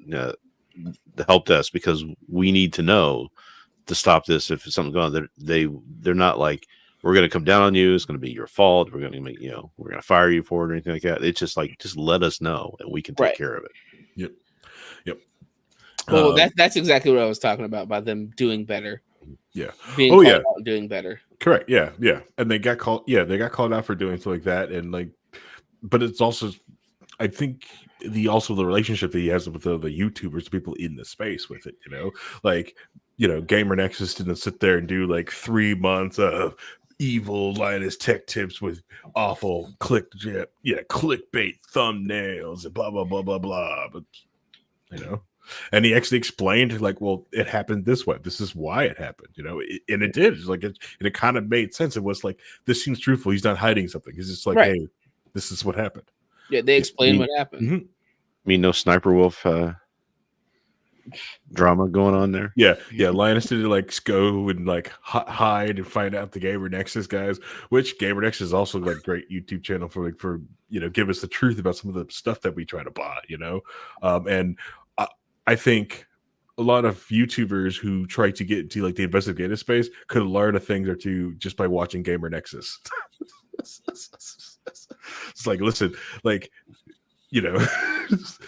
help desk, because we need to know to stop this. If something's going on, they're not like, we're going to come down on you. It's going to be your fault. We're going to make, we're going to fire you for it or anything like that. It's just like, just let us know and we can take care of it. Yep. Well, that's exactly what I was talking about by them doing better. Yeah. Being called out and doing better. Correct. Yeah. Yeah. And they got called. Yeah, they got called out for doing stuff like that. And like, but it's also, I think the relationship that he has with the YouTubers, people in the space with it. Like, Gamer Nexus didn't sit there and do like 3 months of evil Linus Tech tips with awful clickbait thumbnails and blah blah blah blah blah. But and he actually explained like, well, it happened this way. This is why it happened. And it did. It's like it kind of made sense. It was like, this seems truthful. He's not hiding something. He's just like, hey, this is what happened. Yeah, they explained what happened. Mm-hmm. I mean, no Sniper Wolf drama going on there. Yeah. Linus did like go and like hide and find out the Gamer Nexus guys, which Gamer Nexus is also like great YouTube channel for give us the truth about some of the stuff that we try to buy. And I think a lot of YouTubers who try to get into like the investigative space could learn a thing or two just by watching Gamer Nexus. It's like, listen, like, don't, if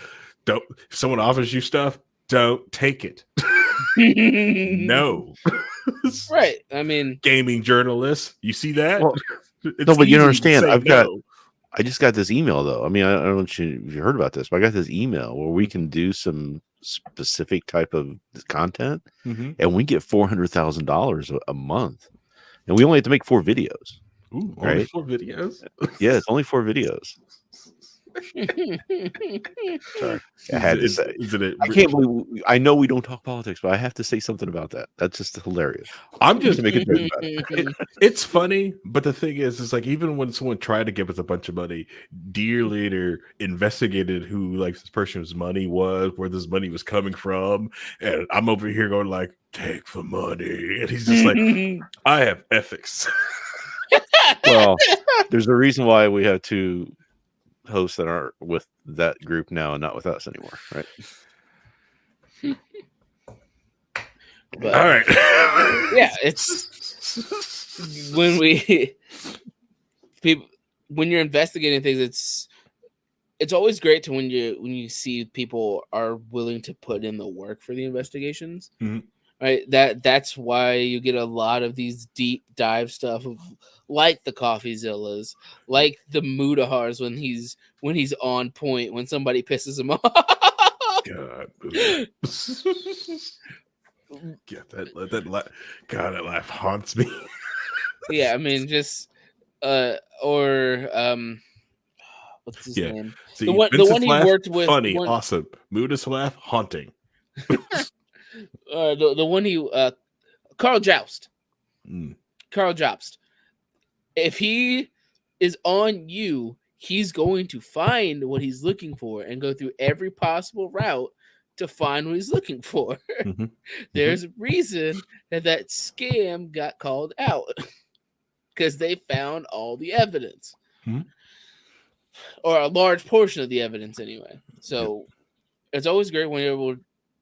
someone offers you stuff, don't take it. No. Right. I mean, gaming journalists, you see that? Well, no, but you don't understand. I just got this email though. I mean, I don't know if you heard about this, but I got this email where we can do some specific type of content, and we get $400,000 a month, and we only have to make 4 videos. Ooh, right? Only 4 videos? Yeah, it's only 4 videos. Sorry, I had to say. I can't believe. I know we don't talk politics, but I have to say something about that. That's just hilarious. I'm just making a joke about it. It's funny, but the thing is like, even when someone tried to give us a bunch of money, Dear Leader investigated who like this person's money was, where this money was coming from, and I'm over here going like, take the money, and he's just like, I have ethics. Well, there's a reason why we have 2 hosts that aren't with that group now and not with us anymore, right? But, all right. Yeah, it's when you're investigating things, it's always great to when you see people are willing to put in the work for the investigations. Right, that's why you get a lot of these deep dive stuff of like the CoffeeZillas, like the Mudahars when he's on point when somebody pisses him off. God, that laugh haunts me. Yeah, I mean, just what's his name? See, the one he laugh, worked with, funny, awesome. Mudah's laugh, haunting. The one Carl Joust. Carl Joust. If he is on you, he's going to find what he's looking for and go through every possible route to find what he's looking for. There's a reason that scam got called out because they found all the evidence, or a large portion of the evidence anyway. So it's always great when you're able,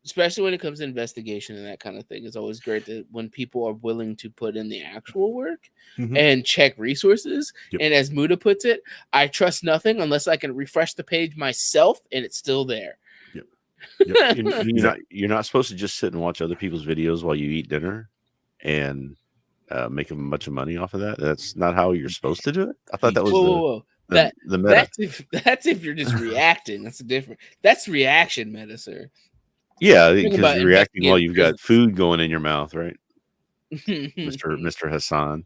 especially when it comes to investigation and that kind of thing. It's always great that when people are willing to put in the actual work and check resources. And as Muda puts it, I trust nothing unless I can refresh the page myself and it's still there. You're not supposed to just sit and watch other people's videos while you eat dinner and make a bunch of money off of that. That's not how you're supposed to do it. I thought that was the meta. That's if you're just reacting. That's different. That's reaction meta, sir. Yeah, because you're reacting while you've got food going in your mouth, right? Mr. Hassan.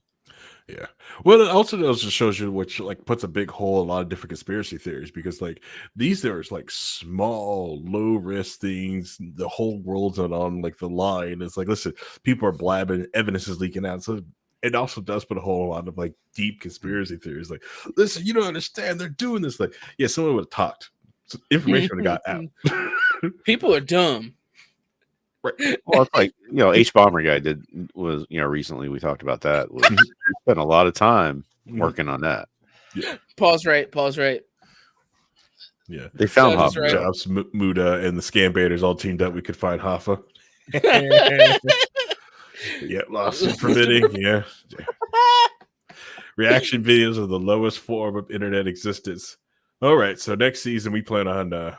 Yeah. Well, it also just shows you which like puts a big hole in a lot of different conspiracy theories, because like these are like small, low risk things. The whole world's not on like the line. It's like, listen, people are blabbing, evidence is leaking out. So it also does put a whole lot of like deep conspiracy theories. Like, listen, you don't understand. They're doing this. Like, yeah, someone would have talked. So information would have got out. People are dumb. Right. Well, it's like, H Bomber guy was recently we talked about that. He spent a lot of time working on that. Yeah. Paul's right. Yeah. They found Hoffa. Right. Jobs, Muda, and the scam baiters all teamed up. We could find Hoffa. Yeah, lawsuit permitting. Yeah. Reaction videos are the lowest form of internet existence. All right, so next season we plan on doing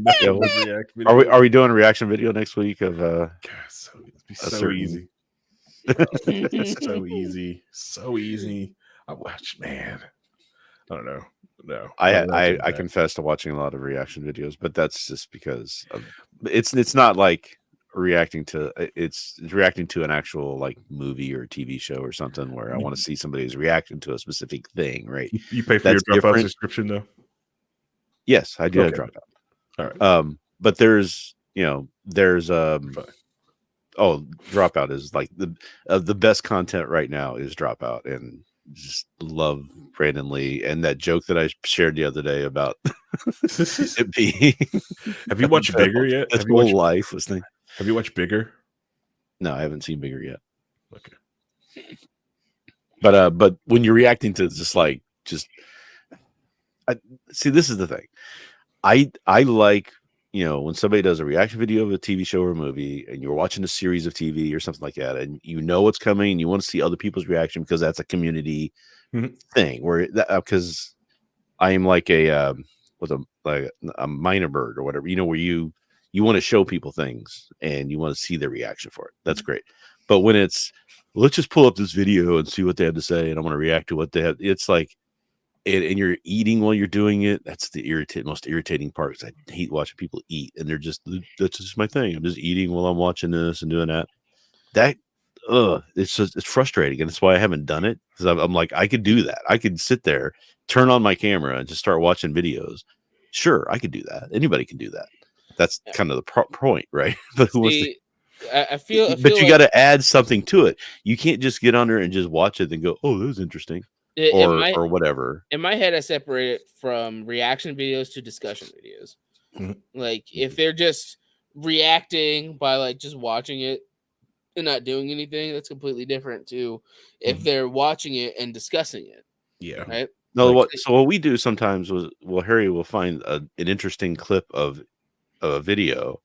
nothing but react videos. Are we doing a reaction video next week of God, it'd be so easy. So easy. I watch, man. I don't know. No, I confess to watching a lot of reaction videos, but that's just because it's not like reacting to it's reacting to an actual like movie or TV show or something where I want to see somebody's reaction to a specific thing, right? You pay for your Dropout subscription though? Yes, I do have Dropout. All right. But there's Dropout is like the best content right now is Dropout, and just love Brandon Lee and that joke that I shared the other day about it being. Have you watched Bigger yet? His whole life was thing. Have you watched Bigger? No, I haven't seen Bigger yet. Okay. But when you're reacting to see, this is the thing. I like, when somebody does a reaction video of a TV show or a movie and you're watching a series of TV or something like that, and you know what's coming and you want to see other people's reaction because that's a community thing where because I am like a minor bird or whatever, where you want to show people things and you want to see their reaction for it. That's great. But when it's, let's just pull up this video and see what they have to say and I want to react to what they have, it's like, and you're eating while you're doing it. That's the most irritating part, because I hate watching people eat, and that's just my thing. I'm just eating while I'm watching this and doing that. It's frustrating, and that's why I haven't done it, because I'm like, I could do that. I could sit there, turn on my camera, and just start watching videos. Sure, I could do that. Anybody can do that. That's kind of the point, right? But I feel you like, got to add something to it. You can't just get on there and just watch it and go, "Oh, that was interesting." Or whatever. In my head, I separate it from reaction videos to discussion videos. Like if they're just reacting by like just watching it and not doing anything, that's completely different to if they're watching it and discussing it. Yeah. Right. No, what we do sometimes was, Harry will find an interesting clip of a video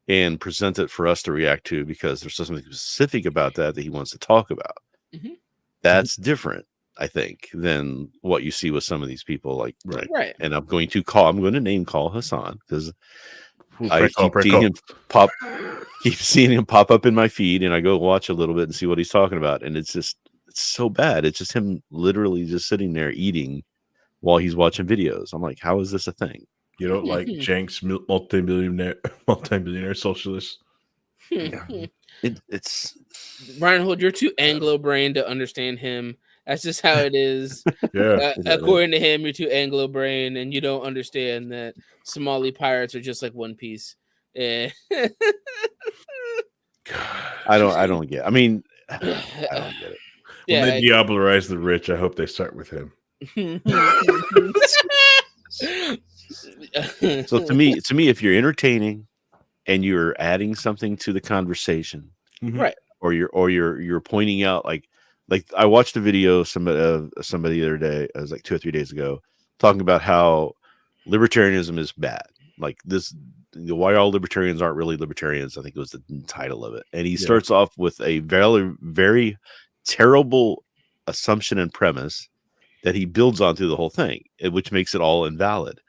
and present it for us to react to because there's something specific about that he wants to talk about. That's different, I think, than what you see with some of these people, like right. And I'm going to name call Hassan because I keep seeing him pop up in my feed, and I go watch a little bit and see what he's talking about, and it's so bad. It's just him literally just sitting there eating while he's watching videos. I'm like, how is this a thing? You don't like Jenks multi-billionaire socialist? It's Reinhold, you're too Anglo-brained to understand him. That's just how it is. Yeah. According to him, you're too Anglo-brained, and you don't understand that Somali pirates are just like One Piece. I don't get. I mean, I don't get it. Yeah, when they diabolarize the rich, I hope they start with him. So to me, if you're entertaining and you're adding something to the conversation, right, or you're pointing out like I watched a video of somebody the other day, it was like 2 or 3 days ago, talking about how libertarianism is bad. Like why all libertarians aren't really libertarians, I think it was the title of it. And he starts off with a very, very terrible assumption and premise that he builds on through the whole thing, which makes it all invalid.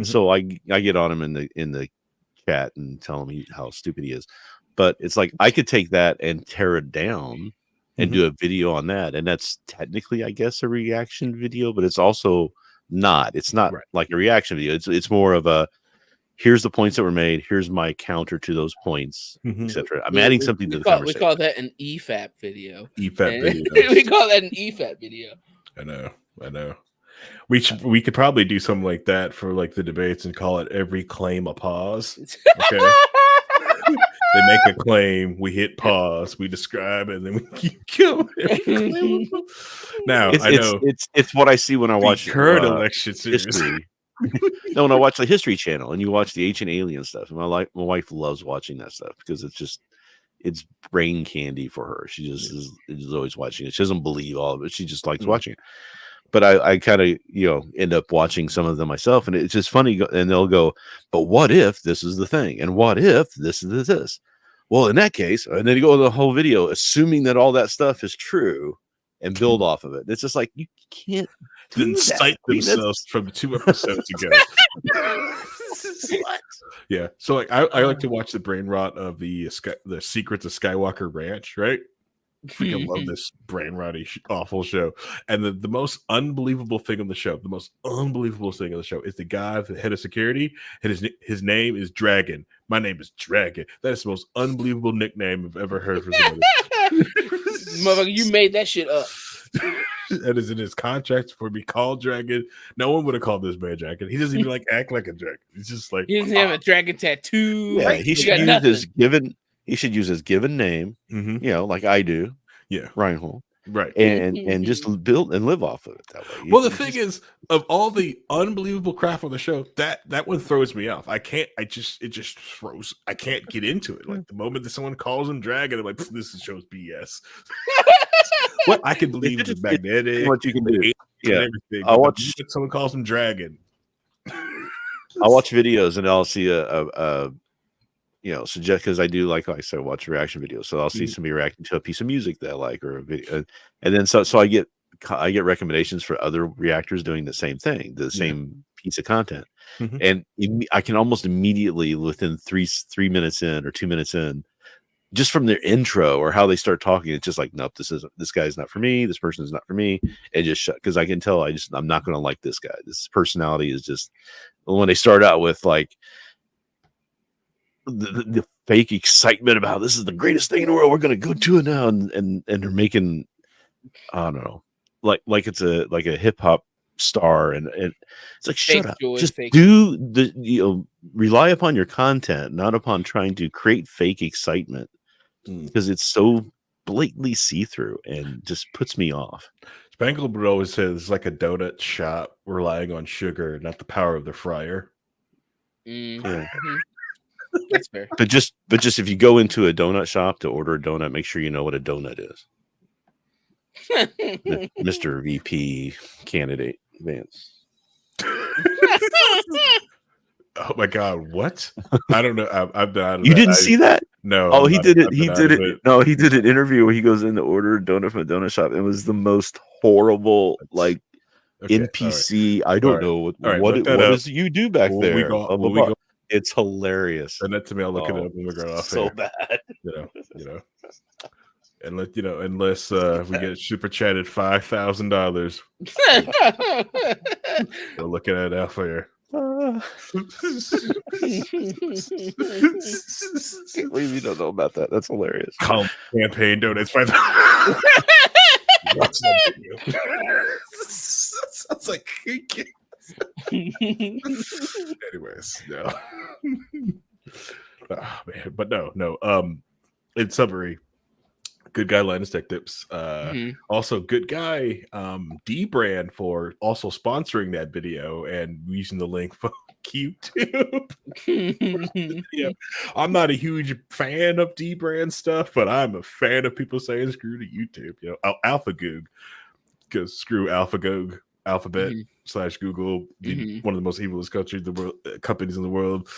So I get on him in the chat and tell him how stupid he is. But it's like I could take that and tear it down and do a video on that, and that's technically, I guess, a reaction video, but it's also not. It's not like a reaction video. It's more of a, here's the points that were made, here's my counter to those points, etc. I'm adding something to the conversation. We call that an EFAP video. EFAP video. We call that an EFAP video. I know. We could probably do something like that for like the debates and call it every claim a pause. Okay. They make a claim, we hit pause, we describe it, and then we keep going. Now it's what I see when I watch current election history. No, when I watch the History Channel and you watch the Ancient Alien stuff, and my wife loves watching that stuff because it's brain candy for her. She just is always watching it. She doesn't believe all of it. She just likes watching it. But I kind of, end up watching some of them myself, and it's just funny. And they'll go, but what if this is the thing? And what if this is this? well, in that case, and then you go to the whole video, assuming that all that stuff is true and build off of it. It's just like, you can't Then do that. cite I mean, that's- themselves from 2 episodes ago. What? Yeah. So like I like to watch the brain rot of the Secrets of Skywalker Ranch, right? Freaking love this brain rotty awful show. And the most unbelievable thing on the show, the most unbelievable thing on the show is the guy, the head of security, and his name is Dragon. My name is Dragon. That is the most unbelievable nickname I've ever heard for somebody. Motherfucker, you made that shit up. That is in his contract for me called Dragon. No one would have called this man Dragon. He doesn't even like act like a dragon. He's just like, He doesn't have a dragon tattoo. Yeah, he should use his given. He should use his given name. Mhm. You know, like I do. Yeah, Reinhold. right. And just build and live off of it that way. Well, the thing is, of all the unbelievable crap on the show, that one throws me off. It just throws. I can't get into it. Like the moment that someone calls him Dragon, I'm like, this show's BS. What I can believe is magnetic. What you can do. Yeah, everything. I watch. Someone calls him Dragon. I watch videos and I'll see a suggest, because I do like I said, watch reaction videos. So I'll see somebody reacting to a piece of music that I like, or a video, and then so I get recommendations for other reactors doing the same thing, the same piece of content, and I can almost immediately, within 3 minutes in or 2 minutes in, just from their intro or how they start talking, it's just like, nope, this guy's not for me. This person is not for me. And just shut, because I can tell I'm not going to like this guy. This personality is just, when they start out with like the fake excitement about this is the greatest thing in the world, we're going to go to it now, and they're making, I don't know, like it's a hip hop star, and it's like, shut up, just do rely upon your content, not upon trying to create fake excitement, because it's so blatantly see-through and just puts me off. Spangle would always say it's like a donut shop relying on sugar, not the power of the fryer. Yeah. That's fair. But just if you go into a donut shop to order a donut, make sure you know what a donut is. Mr. VP candidate Vance. Oh my God! What? I don't know. I'm not. You didn't see that? No. Oh, he did it. He did it. No, he did an interview where he goes in to order a donut from a donut shop. It was the most horrible, like, NPC. Right. I don't know what is you do back there. It's hilarious. Send that to me. I'll look it up when we go off. So here. Bad. You know. And unless we get super chatted $5,000, we're looking at Alpha here. Can't believe you don't know about that. That's hilarious. Campaign donuts by the watch that video. Sounds like anyways, no. Oh, man, but no. In summary, good guy Linus Tech tips. Also good guy D Brand for also sponsoring that video and using the link for YouTube. Yeah, I'm not a huge fan of D Brand stuff, but I'm a fan of people saying screw to YouTube. AlphaGoog, because screw AlphaGoog, Alphabet / Google, one of the most evilest companies in the world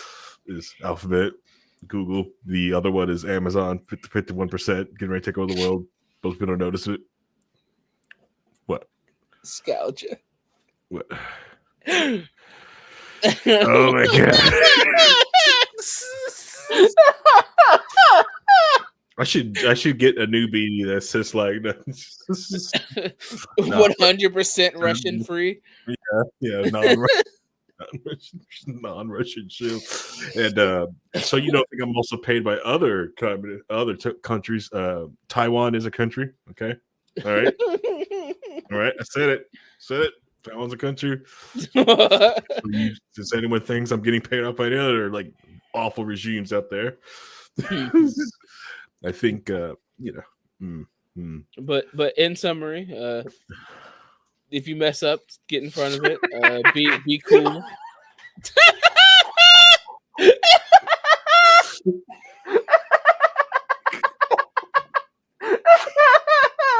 is Alphabet. Google. The other one is Amazon, 51%, getting ready to take over the world. Most people don't notice it. What? Scalgia. What? Oh my God. I should get a new beanie that says like 100% Russian free. Yeah, non-Russian shoe, and so you don't think I'm also paid by other countries. Taiwan is a country. Okay, all right. I said it. Taiwan's a country. Does anyone thinks I'm getting paid off by the other like awful regimes out there? I think But in summary, if you mess up, get in front of it. Be cool.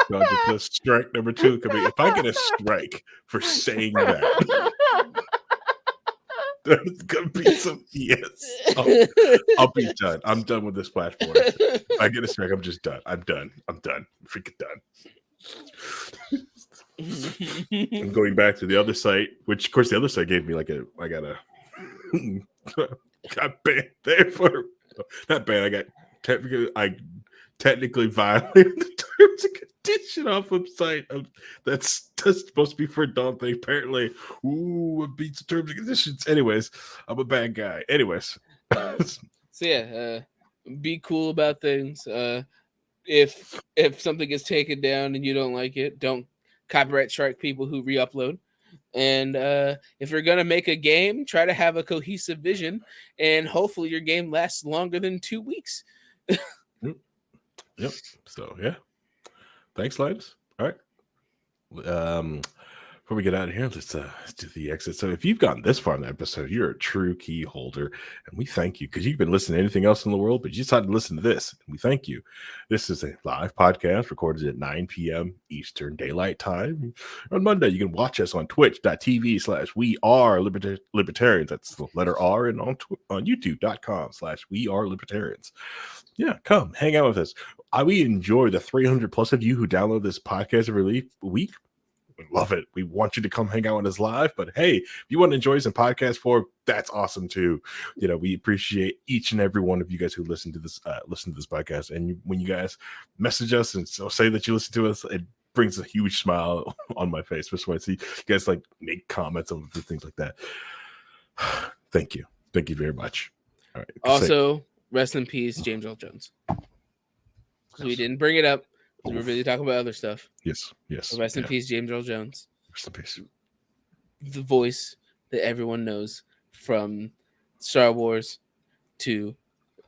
The strike number 2 could be if I get a strike for saying that. There's gonna be some I'll be done. I'm done with this platform. If I get a strike, I'm just done. I'm done. I'm freaking done. I'm going back to the other site, which of course the other site gave me I got banned there for not banned. I technically violated the terms and condition off of site that's supposed to be for adult thing. Apparently, it beats the terms and conditions. Anyways, I'm a bad guy. Anyways. So yeah, be cool about things. If something gets taken down and you don't like it, don't copyright strike people who re-upload. And if you're gonna make a game, try to have a cohesive vision, and hopefully your game lasts longer than 2 weeks. Yep. So yeah. Thanks, Linus. All right. Before we get out of here, let's do the exit. So if you've gotten this far in the episode, you're a true key holder, and we thank you because you've been listening to anything else in the world, but you decided to listen to this, and we thank you. This is a live podcast recorded at 9 p.m. Eastern Daylight Time. On Monday, you can watch us on twitch.tv/wearelibertarians. That's the letter R, and on youtube.com/wearelibertarians. Yeah, come hang out with us. We enjoy the 300 plus of you who download this podcast every week. We love it. We want you to come hang out with us live. But hey, if you want to enjoy some podcast form, that's awesome too. We appreciate each and every one of you guys who listen to this podcast. And when you guys message us and say that you listen to us, it brings a huge smile on my face, especially when I see you guys make comments on things like that. Thank you very much. All right. Also, rest in peace, James Earl Jones. We didn't bring it up. We were really talking about other stuff. Yes. So rest in peace, James Earl Jones. Rest in peace. The voice that everyone knows from Star Wars to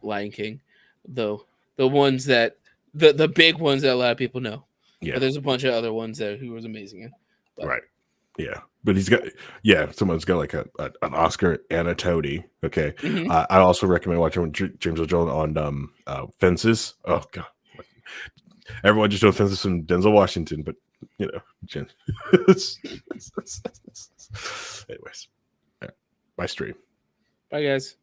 Lion King. Though the ones that the big ones that a lot of people know. Yeah. But there's a bunch of other ones that he was amazing in. But. Right. Yeah. But someone's got an Oscar and a Tony. Okay. Mm-hmm. I also recommend watching James Earl Jones on Fences. Oh god. Everyone just knows Fences from Denzel Washington, but anyways. Right. Bye stream. Bye guys.